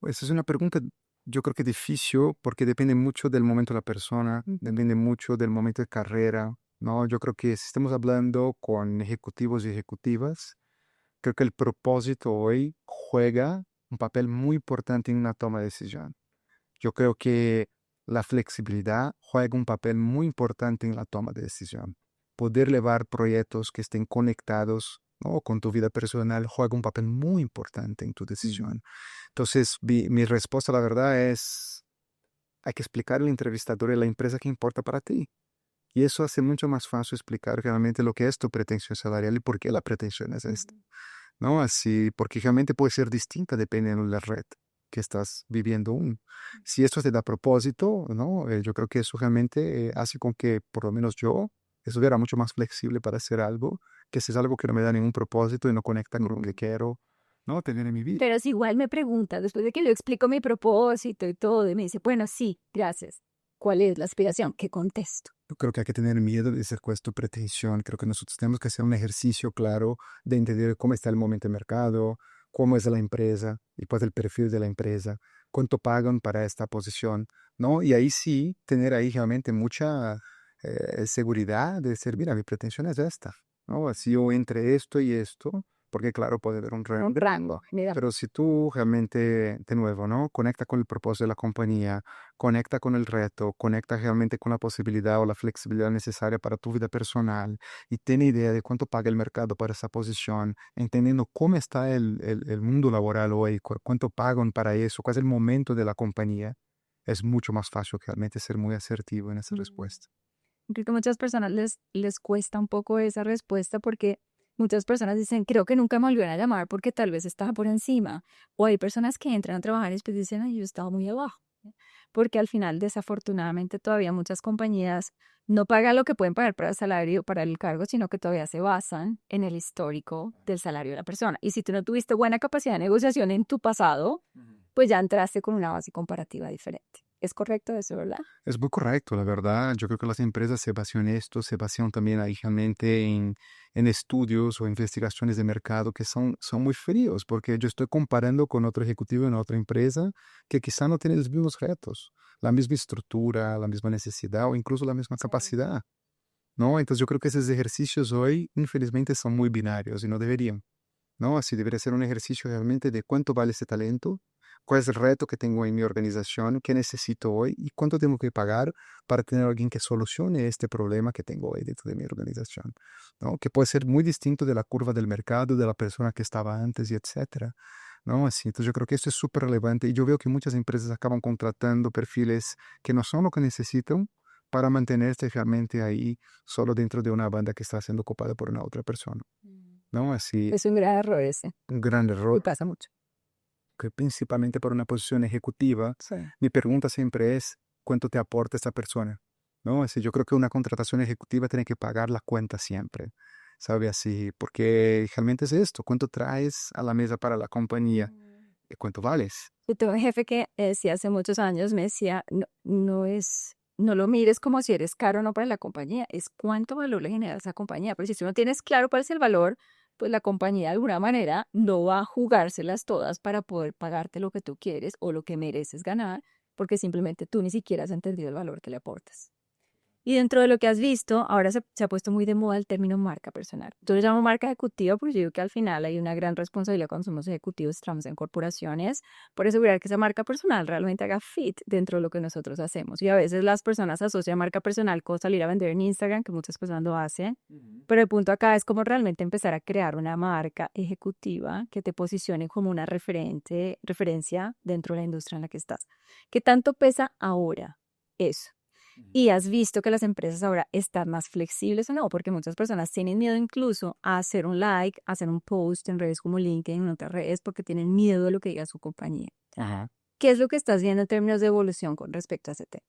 Esa es una pregunta, yo creo que difícil porque depende mucho del momento de la persona, Ujú. depende mucho del momento de carrera, ¿no? Yo creo que si estamos hablando con ejecutivos y ejecutivas, creo que el propósito hoy juega un papel muy importante en una toma de decisión. Yo creo que la flexibilidad juega un papel muy importante en la toma de decisión. Poder llevar proyectos que estén conectados, ¿no? Con tu vida personal juega un papel muy importante en tu Ujú. decisión. Entonces, mi respuesta, la verdad, es, hay que explicar al entrevistador y la empresa que importa para ti. Y eso hace mucho más fácil explicar realmente lo que es tu pretensión salarial y por qué la pretensión es esta, ¿no? Así, porque realmente puede ser distinta dependiendo de la red que estás viviendo aún. Si esto te da propósito, ¿no? Yo creo que eso realmente hace con que, por lo menos yo, estuviera mucho más flexible para hacer algo, que si es algo que no me da ningún propósito y no conecta con lo que quiero, ¿no? Tener en mi vida. Pero si igual me pregunta, después de que le explico mi propósito y todo, y me dice, bueno, sí, gracias. ¿Cuál es la aspiración? ¿Qué contesto? Yo creo que hay que tener miedo de ser puesto pretensión. Creo que nosotros tenemos que hacer un ejercicio claro de entender cómo está el momento de mercado, cómo es la empresa y pues el perfil de la empresa, cuánto pagan para esta posición, ¿no? Y ahí sí, tener ahí realmente mucha seguridad de decir, mira, mi pretensión es esta, ¿no? Así yo entre esto y esto, porque claro, puede haber un Un rango. rango, mira. Pero si tú realmente, de nuevo, ¿no? Conecta con el propósito de la compañía, conecta con el reto, conecta realmente con la posibilidad o la flexibilidad necesaria para tu vida personal y ten idea de cuánto paga el mercado para esa posición, entendiendo cómo está el mundo laboral hoy, cuánto pagan para eso, cuál es el momento de la compañía, es mucho más fácil realmente ser muy asertivo en esa respuesta. Creo que a muchas personas les cuesta un poco esa respuesta porque muchas personas dicen, creo que nunca me volvieron a llamar porque tal vez estaba por encima. O hay personas que entran a trabajar y después dicen, ay, yo estaba muy abajo. Porque al final, desafortunadamente, todavía muchas compañías no pagan lo que pueden pagar para el salario, para el cargo, sino que todavía se basan en el histórico del salario de la persona. Y si tú no tuviste buena capacidad de negociación en tu pasado, pues ya entraste con una base comparativa diferente. ¿Es correcto eso, verdad? Es muy correcto, la verdad. Yo creo que las empresas se basan en esto, se basan también ahí realmente en estudios o investigaciones de mercado que son muy fríos, porque yo estoy comparando con otro ejecutivo en otra empresa que quizá no tiene los mismos retos, la misma estructura, la misma necesidad o incluso la misma Sí. capacidad, ¿no? Entonces yo creo que esos ejercicios hoy, infelizmente, son muy binarios y no deberían, ¿no? Así debería ser un ejercicio realmente de cuánto vale ese talento, cuál es el reto que tengo en mi organización, qué necesito hoy y cuánto tengo que pagar para tener a alguien que solucione este problema que tengo hoy dentro de mi organización, ¿no? Que puede ser muy distinto de la curva del mercado, de la persona que estaba antes y etcétera, ¿no? Así, entonces yo creo que esto es súper relevante y yo veo que muchas empresas acaban contratando perfiles que no son lo que necesitan para mantenerse realmente ahí solo dentro de una banda que está siendo ocupada por una otra persona, ¿no? Así, Es un gran error ese un gran y error pasa mucho. que principalmente por una posición ejecutiva, Sí. mi pregunta siempre es, ¿cuánto te aporta esta persona? ¿No? Así, yo creo que una contratación ejecutiva tiene que pagar la cuenta siempre, ¿sabe? Así, porque realmente es esto, ¿cuánto traes a la mesa para la compañía? ¿Y cuánto vales? Yo tuve un jefe que decía hace muchos años, me decía, no lo mires como si eres caro o no para la compañía, es cuánto valor le genera a esa compañía. Pero si tú no tienes claro cuál es el valor, pues la compañía de alguna manera no va a jugárselas todas para poder pagarte lo que tú quieres o lo que mereces ganar, porque simplemente tú ni siquiera has entendido el valor que le aportas. Y dentro de lo que has visto, ahora se ha puesto muy de moda el término marca personal. Yo lo llamo marca ejecutiva porque yo digo que al final hay una gran responsabilidad cuando somos ejecutivos, estamos en corporaciones, por asegurar que esa marca personal realmente haga fit dentro de lo que nosotros hacemos. Y a veces las personas asocian marca personal con salir a vender en Instagram, que muchas personas lo hacen, pero el punto acá es como realmente empezar a crear una marca ejecutiva que te posicione como una referencia dentro de la industria en la que estás. ¿Qué tanto pesa ahora eso? Y has visto que las empresas ahora están más flexibles o no, porque muchas personas tienen miedo incluso a hacer un like, a hacer un post en redes como LinkedIn, en otras redes, porque tienen miedo de lo que diga su compañía. Ajá. ¿Qué es lo que estás viendo en términos de evolución con respecto a ese tema?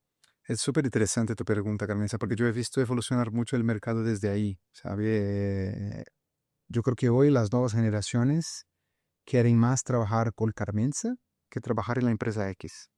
Es súper interesante tu pregunta, Carmenza, porque yo he visto evolucionar mucho el mercado desde ahí, ¿sabe? Yo creo que hoy las nuevas generaciones quieren más trabajar con Carmenza que trabajar en la empresa X.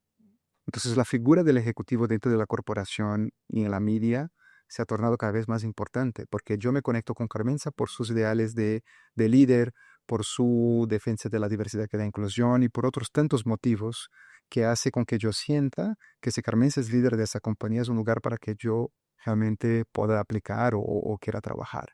Entonces, la figura del ejecutivo dentro de la corporación y en la media se ha tornado cada vez más importante, porque yo me conecto con Carmenza por sus ideales de líder, por su defensa de la diversidad y la inclusión y por otros tantos motivos que hace con que yo sienta que si Carmenza es líder de esa compañía es un lugar para que yo realmente pueda aplicar o quiera trabajar,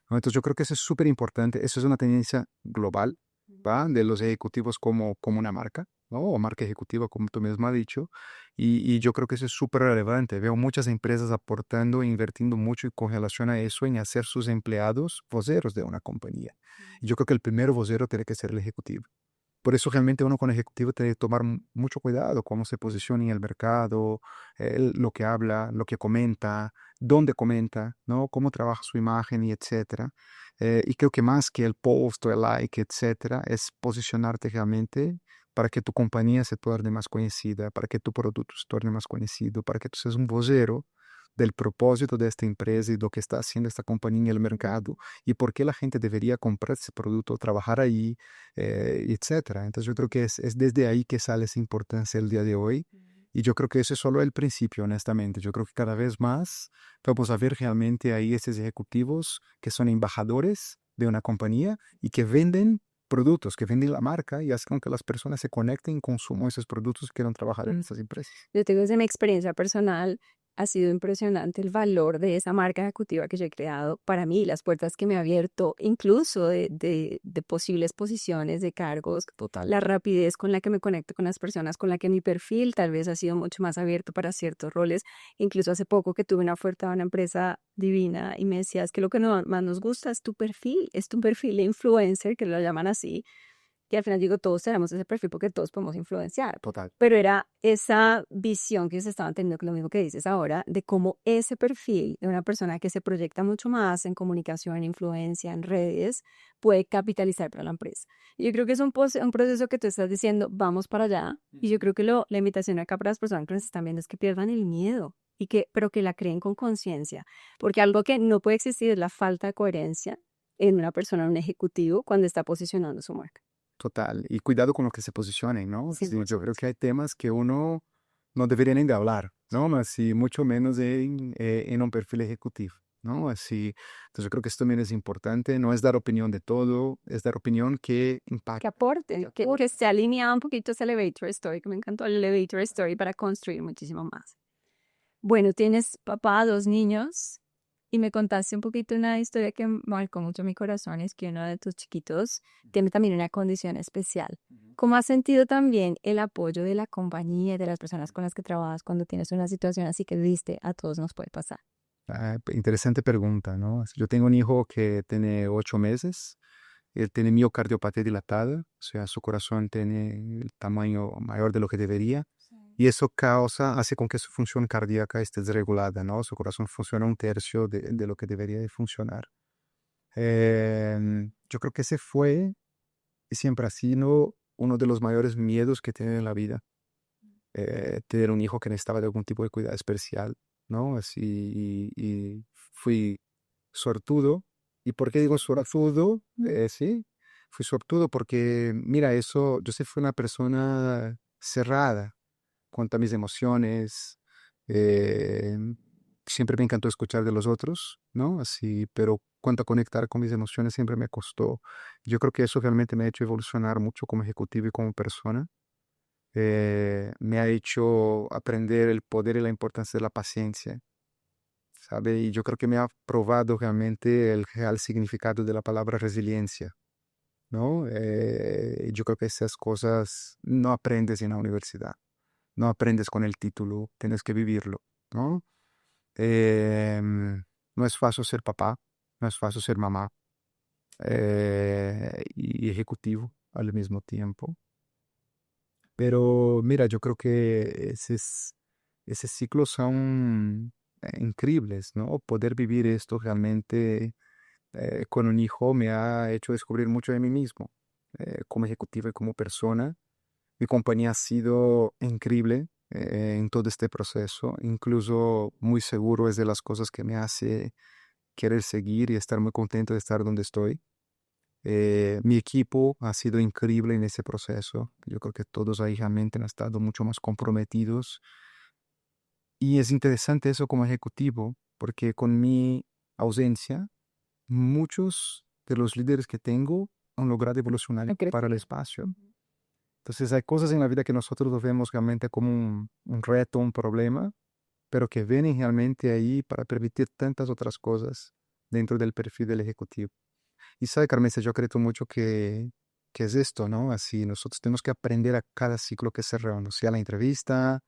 ¿no? Entonces, yo creo que eso es súper importante. Eso es una tendencia global, ¿va? De los ejecutivos como una marca, ¿no? O marca ejecutiva, como tú mismo has dicho. Y yo creo que eso es súper relevante. Veo muchas empresas aportando e invirtiendo mucho y con relación a eso en hacer sus empleados voceros de una compañía. Y yo creo que el primer vocero tiene que ser el ejecutivo. Por eso realmente uno con ejecutivo tiene que tomar mucho cuidado cómo se posiciona en el mercado, lo que habla, lo que comenta, dónde comenta, ¿no? Cómo trabaja su imagen y etcétera. Y creo que más que el post o el like, etcétera, es posicionarte realmente para que tu compañía se torne más conocida, para que tu producto se torne más conocido, para que tú seas un vocero del propósito de esta empresa y lo que está haciendo esta compañía en el mercado y por qué la gente debería comprar ese producto, trabajar ahí, etcétera. Entonces yo creo que es desde ahí que sale esa importancia el día de hoy. Y yo creo que ese es solo el principio, honestamente. Yo creo que cada vez más vamos a ver realmente ahí estos ejecutivos que son embajadores de una compañía y que venden productos, que venden la marca y hacen con que las personas se conecten, consuman esos productos y quieran trabajar en esas empresas. Yo tengo desde mi experiencia personal, ha sido impresionante el valor de esa marca ejecutiva que yo he creado para mí, las puertas que me ha abierto, incluso de posibles posiciones, de cargos, Total. la rapidez con la que me conecto con las personas, con la que mi perfil tal vez ha sido mucho más abierto para ciertos roles. Incluso hace poco que tuve una oferta de una empresa divina y me decía, es que lo que más nos gusta es tu perfil de influencer, que lo llaman así, que al final digo, todos tenemos ese perfil porque todos podemos influenciar, Total. pero era esa visión que se estaban teniendo, que lo mismo que dices ahora, de cómo ese perfil de una persona que se proyecta mucho más en comunicación, en influencia, en redes, puede capitalizar para la empresa. Y yo creo que es un proceso que tú estás diciendo, vamos para allá, y yo creo que la invitación acá para las personas que nos están viendo es que pierdan el miedo, pero que la creen con conciencia, porque algo que no puede existir es la falta de coherencia en una persona, en un ejecutivo, cuando está posicionando su marca. Total. Y cuidado con lo que se posicionen, ¿no? Sí. Sí, yo creo que hay temas que uno no debería ni de hablar, ¿no? Así, mucho menos en un perfil ejecutivo, ¿no? Así, entonces yo creo que esto también es importante, no es dar opinión de todo, es dar opinión que Que impacte. aporte, que esté alineado un poquito ese elevator story, que me encantó el elevator story para construir muchísimo más. Bueno, tienes papá, 2 niños. Y me contaste un poquito una historia que marcó mucho mi corazón, es que uno de tus chiquitos tiene también una condición especial. ¿Cómo has sentido también el apoyo de la compañía y de las personas con las que trabajas cuando tienes una situación así que viste, a todos nos puede pasar? Interesante pregunta, ¿no? Yo tengo un hijo que tiene 8 meses. Él tiene miocardiopatía dilatada, o sea, su corazón tiene el tamaño mayor de lo que debería. Sí. Y eso hace con que su función cardíaca esté desregulada, ¿no? Su corazón funciona un tercio de lo que debería de funcionar. Yo creo que ese fue y siempre ha sido uno de los mayores miedos que tiene en la vida. Tener un hijo que necesitaba de algún tipo de cuidado especial, ¿no? Así, y fui sortudo. ¿Y por qué digo sortudo? Sí, fui sortudo porque, mira, yo sí fui una persona cerrada cuanto a mis emociones. eh, Siempre me encantó escuchar de los otros, ¿no? Así, pero cuanto a conectar con mis emociones siempre me costó. Yo creo que eso realmente me ha hecho evolucionar mucho como ejecutivo y como persona. Me ha hecho aprender el poder y la importancia de la paciencia, ¿sabe? Y yo creo que me ha probado realmente el real significado de la palabra resiliencia, ¿no? Yo creo que esas cosas no aprendes en la universidad, no aprendes con el título, tienes que vivirlo, ¿no? No es fácil ser papá, no es fácil ser mamá y ejecutivo al mismo tiempo. Pero mira, yo creo que esos ciclos son increíbles, ¿no? Poder vivir esto realmente con un hijo me ha hecho descubrir mucho de mí mismo, como ejecutivo y como persona. Mi compañía ha sido increíble en todo este proceso, incluso muy seguro es de las cosas que me hace querer seguir y estar muy contento de estar donde estoy. Mi equipo ha sido increíble en ese proceso. Yo creo que todos ahí realmente han estado mucho más comprometidos. Y es interesante eso como ejecutivo, porque con mi ausencia, muchos de los líderes que tengo han logrado evolucionar No creo. para el espacio. Entonces hay cosas en la vida que nosotros lo vemos realmente como un reto, un problema, pero que vienen realmente ahí para permitir tantas otras cosas dentro del perfil del ejecutivo. Y sabe, Carmen, yo creo mucho que es esto, ¿no? Así, nosotros tenemos que aprender a cada ciclo que cerramos, sea la entrevista,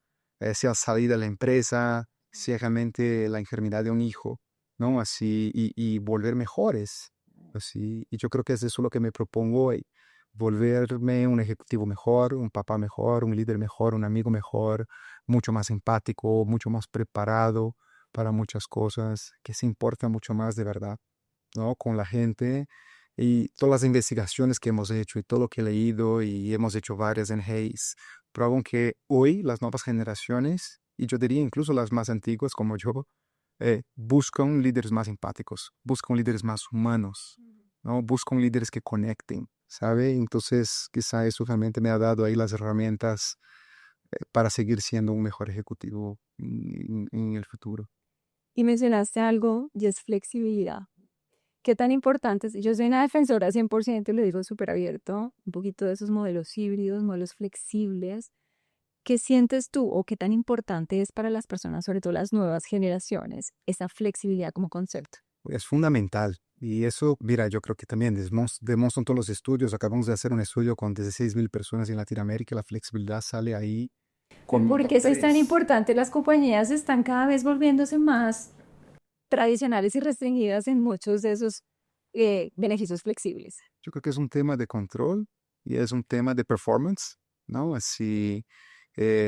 sea salida de la empresa, sea realmente la enfermedad de un hijo, ¿no? Así, y volver mejores, así. Y yo creo que es eso lo que me propongo hoy, volverme un ejecutivo mejor, un papá mejor, un líder mejor, un amigo mejor, mucho más empático, mucho más preparado para muchas cosas, que se importa mucho más de verdad, ¿no? Con la gente y todas las investigaciones que hemos hecho y todo lo que he leído y hemos hecho varias en Hayes, prueban que hoy las nuevas generaciones, y yo diría incluso las más antiguas como yo, buscan líderes más empáticos, buscan líderes más humanos, ¿no? Buscan líderes que conecten, ¿sabe? Entonces, quizá eso realmente me ha dado ahí las herramientas para seguir siendo un mejor ejecutivo en el futuro. Y mencionaste algo y es flexibilidad. ¿Qué tan importante es? Yo soy una defensora 100%, y lo digo súper abierto, un poquito de esos modelos híbridos, modelos flexibles. ¿Qué sientes tú o qué tan importante es para las personas, sobre todo las nuevas generaciones, esa flexibilidad como concepto? Es fundamental. Y eso, mira, yo creo que también demuestran todos los estudios. Acabamos de hacer un estudio con 16.000 personas en Latinoamérica. La flexibilidad sale ahí con un ¿Por top qué eso es tan 3. importante? Las compañías están cada vez volviéndose más tradicionales y restringidas en muchos de esos beneficios flexibles. Yo creo que es un tema de control y es un tema de performance, ¿no? Así,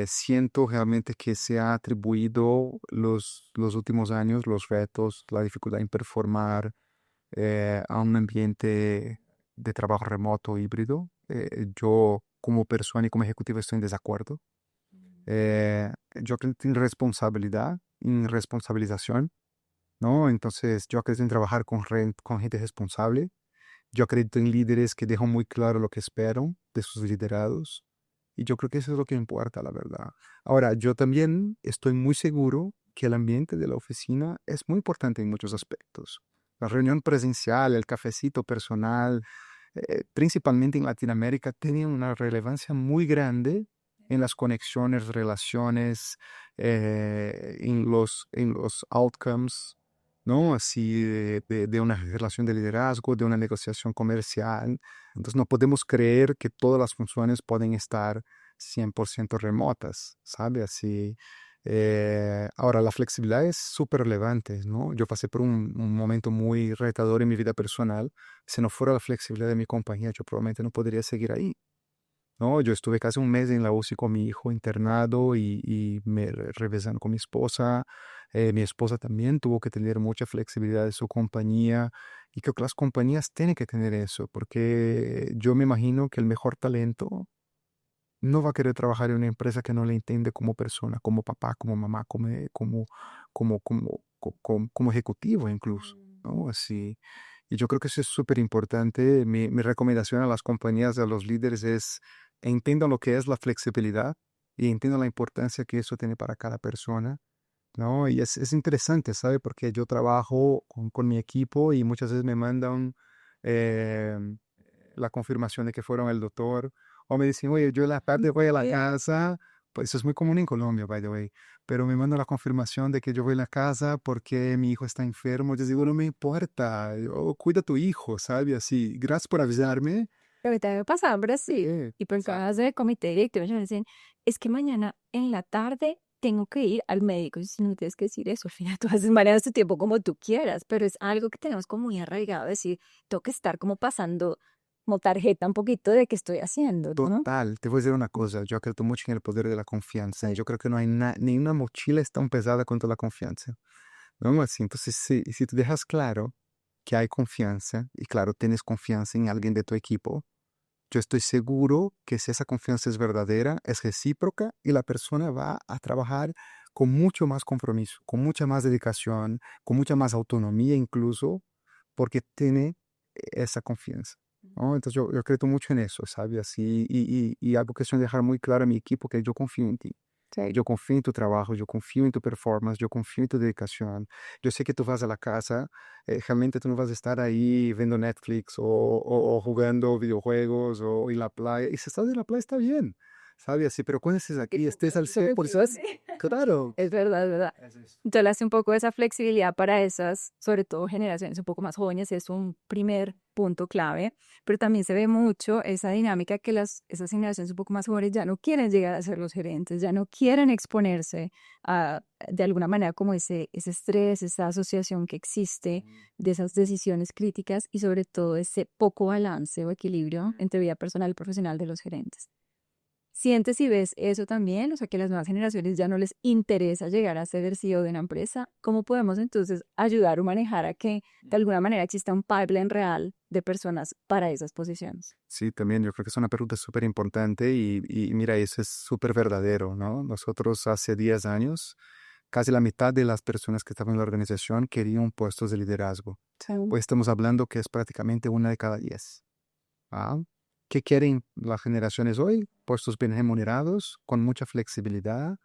siento realmente que se ha atribuido los últimos años los retos, la dificultad en performar a un ambiente de trabajo remoto híbrido. Yo como persona y como ejecutivo estoy en desacuerdo. Yo creo en responsabilidad, en responsabilización, ¿no? Entonces yo acredito en trabajar con gente responsable. Yo acredito en líderes que dejan muy claro lo que esperan de sus liderados. Y yo creo que eso es lo que importa, la verdad. Ahora, yo también estoy muy seguro que el ambiente de la oficina es muy importante en muchos aspectos. La reunión presencial, el cafecito personal, principalmente en Latinoamérica, tienen una relevancia muy grande en las conexiones, relaciones, en los outcomes. ¿no? Así de una relación de liderazgo, de una negociación comercial. Entonces no podemos creer que todas las funciones pueden estar 100% remotas, ¿sabe? Así. Ahora, la flexibilidad es súper relevante, ¿no? Yo pasé por un momento muy retador en mi vida personal. Si no fuera la flexibilidad de mi compañía, yo probablemente no podría seguir ahí. No, yo estuve casi un mes en la UCI con mi hijo internado y revezando con mi esposa. Mi esposa también tuvo que tener mucha flexibilidad de su compañía y creo que las compañías tienen que tener eso porque yo me imagino que el mejor talento no va a querer trabajar en una empresa que no le entiende como persona, como papá, como mamá, como ejecutivo incluso, Mm. ¿no? Así. Y yo creo que eso es súper importante. Mi recomendación a las compañías, a los líderes es entiendan lo que es la flexibilidad y entiendan la importancia que eso tiene para cada persona, ¿no? Y es interesante, ¿sabe? Porque yo trabajo con mi equipo y muchas veces me mandan eh, la confirmación de que fueron al doctor o me dicen, oye, yo en la tarde voy a la casa, pues eso es muy común en Colombia, by the way, pero me mandan la confirmación de que yo voy a la casa porque mi hijo está enfermo. Yo digo, no me importa, cuida a tu hijo, ¿sabes? Así, gracias por avisarme. Lo que también me pasaba en Brasil y personas del comité directivo me dicen, es que mañana en la tarde tengo que ir al médico. Y si no tienes que decir eso, al final tú haces manejas tu tiempo como tú quieras, pero es algo que tenemos como muy arraigado, decir, tengo que estar como pasando como tarjeta un poquito de qué estoy haciendo, ¿no? Total, te voy a decir una cosa, yo creo mucho en el poder de la confianza y yo creo que no hay ni una mochila es tan pesada contra la confianza, ¿no? Así, entonces, si tú dejas claro que hay confianza y claro, tienes confianza en alguien de tu equipo, yo estoy seguro que si esa confianza es verdadera, es recíproca y la persona va a trabajar con mucho más compromiso, con mucha más dedicación, con mucha más autonomía incluso, porque tiene esa confianza, ¿no? Entonces yo creo mucho en eso, ¿sabes? Así, y algo que suelo dejar muy claro a mi equipo que yo confío en ti. Sí, yo confío en tu trabajo, yo confío en tu performance, yo confío en tu dedicación. Yo sé que tú vas a la casa, realmente tú no vas a estar ahí viendo Netflix o jugando videojuegos o en la playa. Y si estás en la playa está bien, ¿sabes? Así, pero cuando estés aquí, estés al 100%. Claro. Es verdad, es verdad. Es eso. Entonces, hace un poco de esa flexibilidad para esas, sobre todo generaciones un poco más jóvenes, es un primer punto clave, pero también se ve mucho esa dinámica que esas generaciones un poco más jóvenes ya no quieren llegar a ser los gerentes, ya no quieren exponerse a, de alguna manera, como ese estrés, esa asociación que existe de esas decisiones críticas y sobre todo ese poco balance o equilibrio entre vida personal y profesional de los gerentes. ¿Sientes y ves eso también? O sea, que a las nuevas generaciones ya no les interesa llegar a ser el CEO de una empresa. ¿Cómo podemos entonces ayudar o manejar a que de alguna manera exista un pipeline real de personas para esas posiciones? Sí, también yo creo que es una pregunta súper importante y mira, eso es súper verdadero, ¿no? Nosotros hace 10 años, casi la mitad de las personas que estaban en la organización querían puestos de liderazgo. Sí. Pues estamos hablando que es prácticamente una de cada 10. ¿Ah? ¿Qué quieren las generaciones hoy? Puestos bien remunerados, con mucha flexibilidad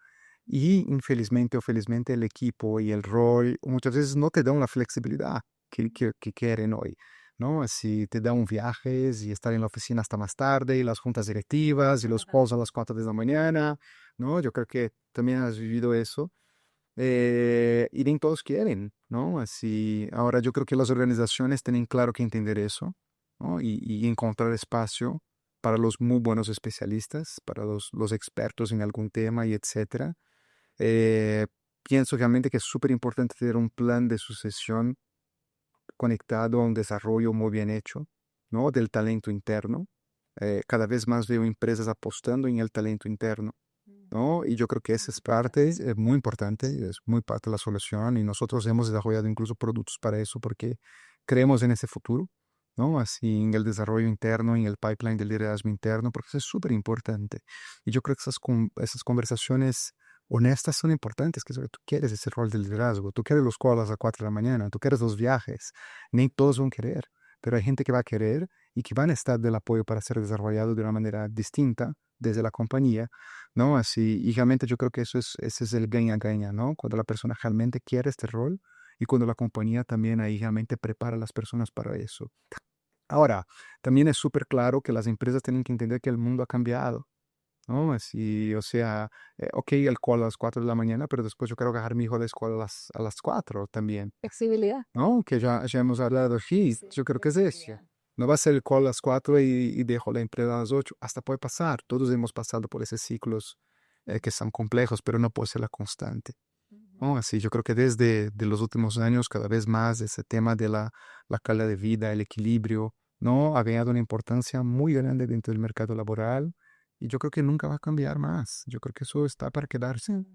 y infelizmente o felizmente el equipo y el rol muchas veces no te dan la flexibilidad que quieren hoy, ¿no? Así te dan viajes y estar en la oficina hasta más tarde y las juntas directivas y los calls a las 4 de la mañana, ¿no? Yo creo que también has vivido eso. Y ni todos quieren, ¿no? Así, ahora yo creo que las organizaciones tienen claro que entender eso, ¿no? Y encontrar espacio para los muy buenos especialistas, para los expertos en algún tema y etcétera. Eh, Pienso realmente que es súper importante tener un plan de sucesión conectado a un desarrollo muy bien hecho, ¿no? Del talento interno. Cada vez más veo empresas apostando en el talento interno, ¿no? Y yo creo que esa es parte, es muy importante, es muy parte de la solución y nosotros hemos desarrollado incluso productos para eso porque creemos en ese futuro, ¿no? Así en el desarrollo interno, en el pipeline del liderazgo interno, porque eso es súper importante. Y yo creo que esas conversaciones honestas son importantes, que tú quieres ese rol de liderazgo, tú quieres los calls a las 4 de la mañana, tú quieres los viajes, ni todos van a querer, pero hay gente que va a querer y que van a estar del apoyo para ser desarrollado de una manera distinta desde la compañía, ¿no? Así, y realmente yo creo que ese es el gana-gana, ¿no? Cuando la persona realmente quiere este rol y cuando la compañía también ahí realmente prepara a las personas para eso. Ahora, también es súper claro que las empresas tienen que entender que el mundo ha cambiado, ¿no? Así, o sea, ok, el call a las 4 de la mañana, pero después yo quiero dejar a mi hijo de escuela a las 4 también, Flexibilidad. ¿no? Que ya hemos hablado aquí, Sí, yo creo que es eso. flexibilidad. No va a ser el call a las 4 y dejo la empresa a las 8, hasta puede pasar, todos hemos pasado por esos ciclos que son complejos, pero no puede ser la constante. Ujú. ¿No? Así, yo creo que desde de los últimos años, cada vez más, ese tema de la calidad de vida, el equilibrio, ¿no? Ha ganado una importancia muy grande dentro del mercado laboral y yo creo que nunca va a cambiar más. Yo creo que eso está para quedarse.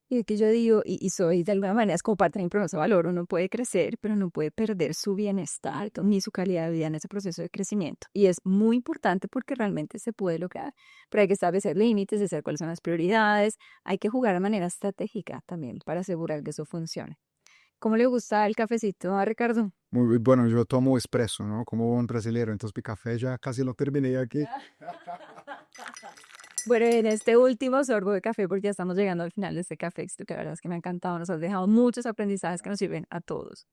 Y es que yo digo, y soy de alguna manera, es como parte de mi proceso de valor, uno puede crecer, pero no puede perder su bienestar ni su calidad de vida en ese proceso de crecimiento. Y es muy importante porque realmente se puede lograr, pero hay que establecer límites, de saber cuáles son las prioridades, hay que jugar de manera estratégica también para asegurar que eso funcione. ¿Cómo le gusta el cafecito a Ricardo? Muy bueno, yo tomo espresso, ¿no? Como buen brasilero, entonces mi café ya casi lo terminé aquí. Bueno, en este último sorbo de café, porque ya estamos llegando al final de este café, que la verdad es que me ha encantado, nos has dejado muchos aprendizajes que nos sirven a todos.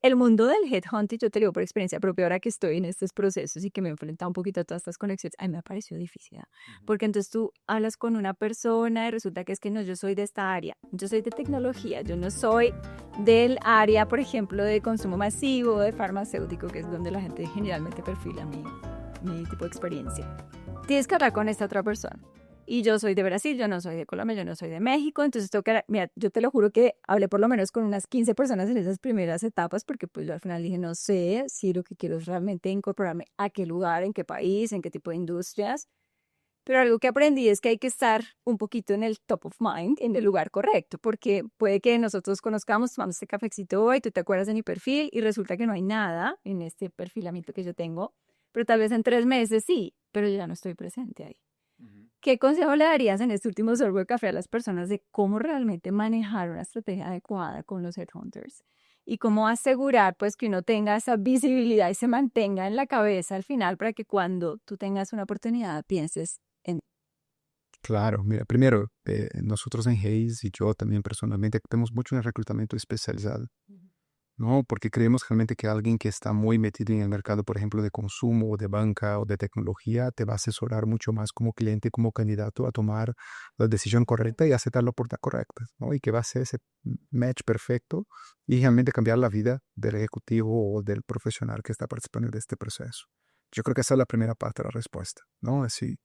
El mundo del headhunting, yo te digo por experiencia propia, ahora que estoy en estos procesos y que me he enfrentado un poquito a todas estas conexiones, a mí me ha parecido difícil, ¿ah? Porque entonces tú hablas con una persona y resulta que es que no, yo soy de esta área, yo soy de tecnología, yo no soy del área, por ejemplo, de consumo masivo, de farmacéutico, que es donde la gente generalmente perfila mi tipo de experiencia. Tienes que hablar con esta otra persona. Y yo soy de Brasil, yo no soy de Colombia, yo no soy de México, entonces tengo que, mira, yo te lo juro que hablé por lo menos con unas 15 personas en esas primeras etapas, porque pues yo al final dije, no sé si lo que quiero es realmente incorporarme a qué lugar, en qué país, en qué tipo de industrias, pero algo que aprendí es que hay que estar un poquito en el top of mind, en el lugar correcto, porque puede que nosotros conozcamos, tomamos este cafecito hoy, tú te acuerdas de mi perfil y resulta que no hay nada en este perfilamiento que yo tengo, pero tal vez en 3 meses sí, pero yo ya no estoy presente ahí. ¿Qué consejo le darías en este último sorbo de café a las personas de cómo realmente manejar una estrategia adecuada con los headhunters? Y cómo asegurar pues que uno tenga esa visibilidad y se mantenga en la cabeza al final para que cuando tú tengas una oportunidad pienses en... Claro, mira, primero, nosotros en Hayes y yo también personalmente tenemos mucho en el reclutamiento especializado. No, porque creemos realmente que alguien que está muy metido en el mercado, por ejemplo, de consumo o de banca o de tecnología, te va a asesorar mucho más como cliente, como candidato a tomar la decisión correcta y aceptar la oportunidad correcta, ¿no? Y que va a ser ese match perfecto y realmente cambiar la vida del ejecutivo o del profesional que está participando de este proceso. Yo creo que esa es la primera parte de la respuesta, ¿no? Así.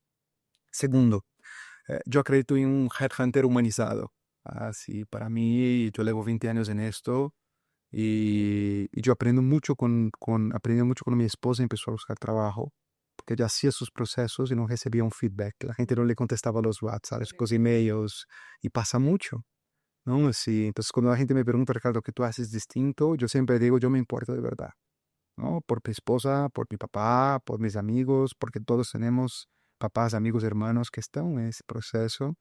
Segundo, yo acredito en un headhunter humanizado. Así, para mí, yo llevo 20 años en esto y yo aprendí mucho cuando mi esposa empezó a buscar trabajo, porque ella hacía sus procesos y no recibía un feedback. La gente no le contestaba los WhatsApps, los emails, y pasa mucho, ¿no? Sí, entonces cuando la gente me pregunta, Ricardo, ¿qué tú haces distinto? Yo siempre digo, yo me importo de verdad, ¿no? Por mi esposa, por mi papá, por mis amigos, porque todos tenemos papás, amigos, hermanos que están en ese proceso.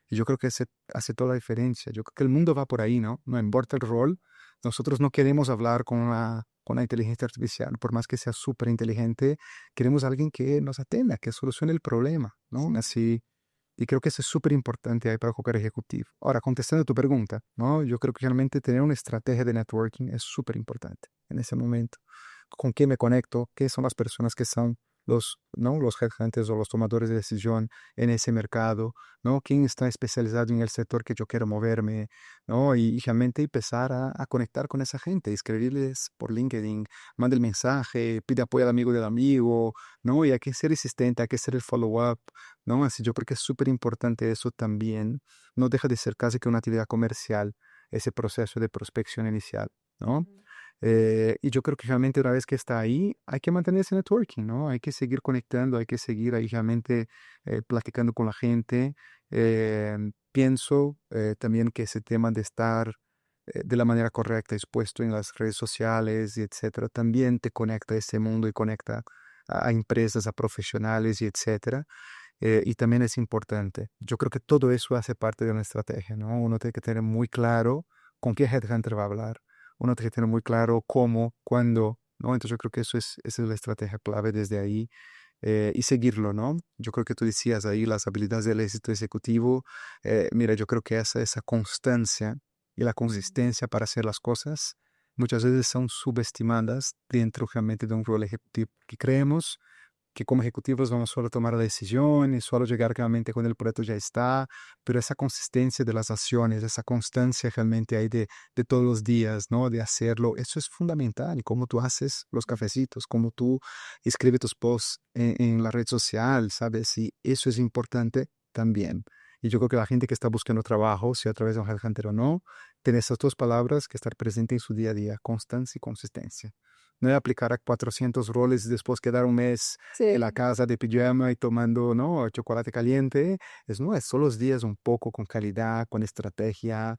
Y yo creo que se hace toda la diferencia. Yo creo que el mundo va por ahí, ¿no? No importa el rol. Nosotros no queremos hablar con la inteligencia artificial, por más que sea súper inteligente. Queremos a alguien que nos atienda, que solucione el problema, ¿no? Así. Y creo que eso es súper importante ahí para cualquier ejecutivo. Ahora, contestando a tu pregunta, ¿no? Yo creo que realmente tener una estrategia de networking es súper importante en ese momento. ¿Con quién me conecto? ¿Qué son las personas que son los, ¿no? los headhunters o los tomadores de decisión en ese mercado? ¿No? ¿Quién está especializado en el sector que yo quiero moverme? ¿No? Y realmente empezar a conectar con esa gente, escribirles por LinkedIn, manda el mensaje, pide apoyo al amigo del amigo, ¿no? Y hay que ser insistente, hay que hacer el follow-up, ¿no? Así yo creo que es súper importante eso también. No deja de ser casi que una actividad comercial, ese proceso de prospección inicial, ¿no? Y yo creo que realmente una vez que está ahí, hay que mantener ese networking, ¿no? Hay que seguir conectando, hay que seguir ahí realmente platicando con la gente. Pienso también que ese tema de estar de la manera correcta expuesto en las redes sociales y etcétera, también te conecta a ese mundo y conecta a empresas, a profesionales y etcétera. Y también es importante. Yo creo que todo eso hace parte de una estrategia, ¿no? Uno tiene que tener muy claro con qué headhunter va a hablar. Uno tiene que tener muy claro cómo, cuándo, ¿no? Entonces yo creo que esa es la estrategia clave desde ahí y seguirlo, ¿no? Yo creo que tú decías ahí las habilidades del éxito ejecutivo. Mira, yo creo que esa constancia y la consistencia para hacer las cosas muchas veces son subestimadas dentro realmente de un rol ejecutivo que creemos que como ejecutivos vamos solo a tomar decisiones, solo llegar realmente cuando el proyecto ya está, pero esa consistencia de las acciones, esa constancia realmente ahí de todos los días, ¿no? De hacerlo, eso es fundamental. Cómo tú haces los cafecitos, cómo tú escribes tus posts en la red social, ¿sabes? Y eso es importante también. Y yo creo que la gente que está buscando trabajo, sea a través de un headhunter o no, tiene esas dos palabras que estar presente en su día a día, constancia y consistencia. No es aplicar a 400 roles y después quedar un mes en la Sí. casa de pijama y tomando, ¿no? chocolate caliente. No, es todos los días un poco con calidad, con estrategia,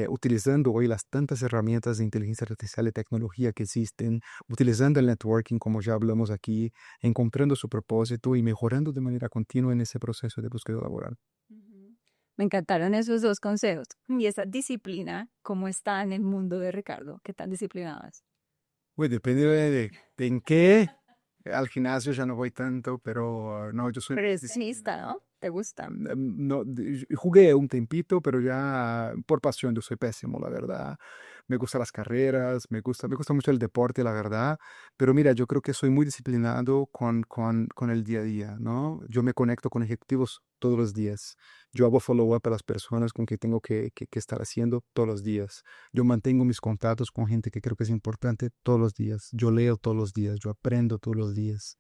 utilizando hoy las tantas herramientas de inteligencia artificial y tecnología que existen, utilizando el networking, como ya hablamos aquí, encontrando su propósito y mejorando de manera continua en ese proceso de búsqueda laboral. Ujú. Me encantaron esos dos consejos. Y esa disciplina, ¿cómo está en el mundo de Ricardo? ¿Qué tan disciplinadas? Pues depende de en qué. Al gimnasio ya no voy tanto, pero no, yo soy Pero eres tenista, disciplinado. ¿no? ¿Te gusta? No, jugué un tempito, pero ya por pasión, yo soy pésimo, la verdad. Me gustan las carreras, me gusta mucho el deporte, la verdad. Pero mira, yo creo que soy muy disciplinado con el día a día, ¿no? Yo me conecto con ejecutivos todos los días. Yo hago follow-up a las personas con que tengo que estar haciendo todos los días. Yo mantengo mis contactos con gente que creo que es importante todos los días. Yo leo todos los días, yo aprendo todos los días.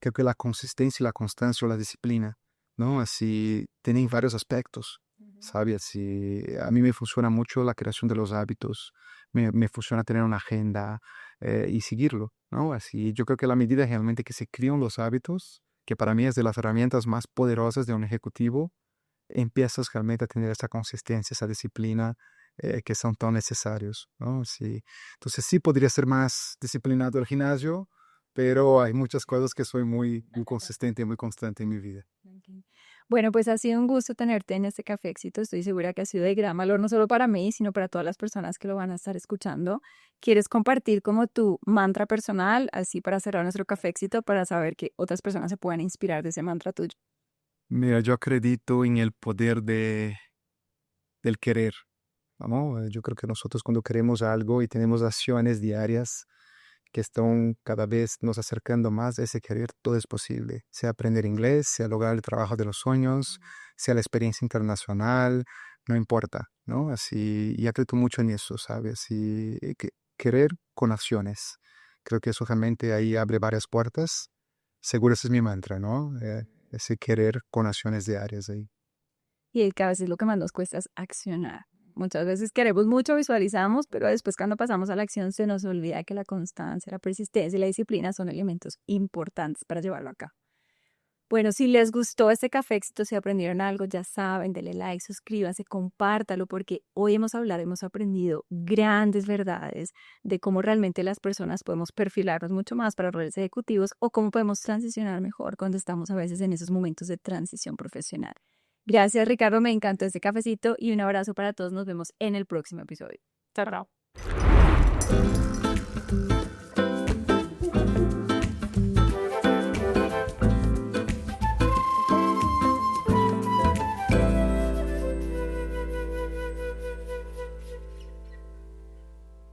Creo que la consistencia y la constancia o la disciplina, ¿no? Así tienen varios aspectos, Ujú. ¿sabes? Así, a mí me funciona mucho la creación de los hábitos, me funciona tener una agenda y seguirlo, ¿no? Así, yo creo que a la medida realmente que se crían los hábitos, que para mí es de las herramientas más poderosas de un ejecutivo, empiezas realmente a tener esa consistencia, esa disciplina que son tan necesarios, ¿no? Sí. Entonces sí podría ser más disciplinado el gimnasio, pero hay muchas cosas que soy muy consistente y muy constante en mi vida. Ok. Bueno, pues ha sido un gusto tenerte en este café éxito. Estoy segura que ha sido de gran valor, no solo para mí, sino para todas las personas que lo van a estar escuchando. ¿Quieres compartir como tu mantra personal, así para cerrar nuestro café éxito, para saber que otras personas se puedan inspirar de ese mantra tuyo? Mira, yo acredito en el poder del querer, ¿no? Yo creo que nosotros cuando queremos algo y tenemos acciones diarias que están cada vez nos acercando más a ese querer, todo es posible. Sea aprender inglés, sea lograr el trabajo de los sueños, sea la experiencia internacional, no importa, ¿no? Así, y acredito mucho en eso, ¿sabes? Y querer con acciones. Creo que eso realmente ahí abre varias puertas. Seguro ese es mi mantra, ¿no? Ese querer con acciones diarias ahí. Y que a veces lo que más nos cuesta es accionar. Muchas veces queremos mucho, visualizamos, pero después cuando pasamos a la acción se nos olvida que la constancia, la persistencia y la disciplina son elementos importantes para llevarlo a cabo. Bueno, si les gustó este café éxito, si aprendieron algo, ya saben, denle like, suscríbanse, compártalo, porque hoy hemos aprendido grandes verdades de cómo realmente las personas podemos perfilarnos mucho más para roles ejecutivos o cómo podemos transicionar mejor cuando estamos a veces en esos momentos de transición profesional. Gracias, Ricardo, me encantó este cafecito y un abrazo para todos. Nos vemos en el próximo episodio. Chao.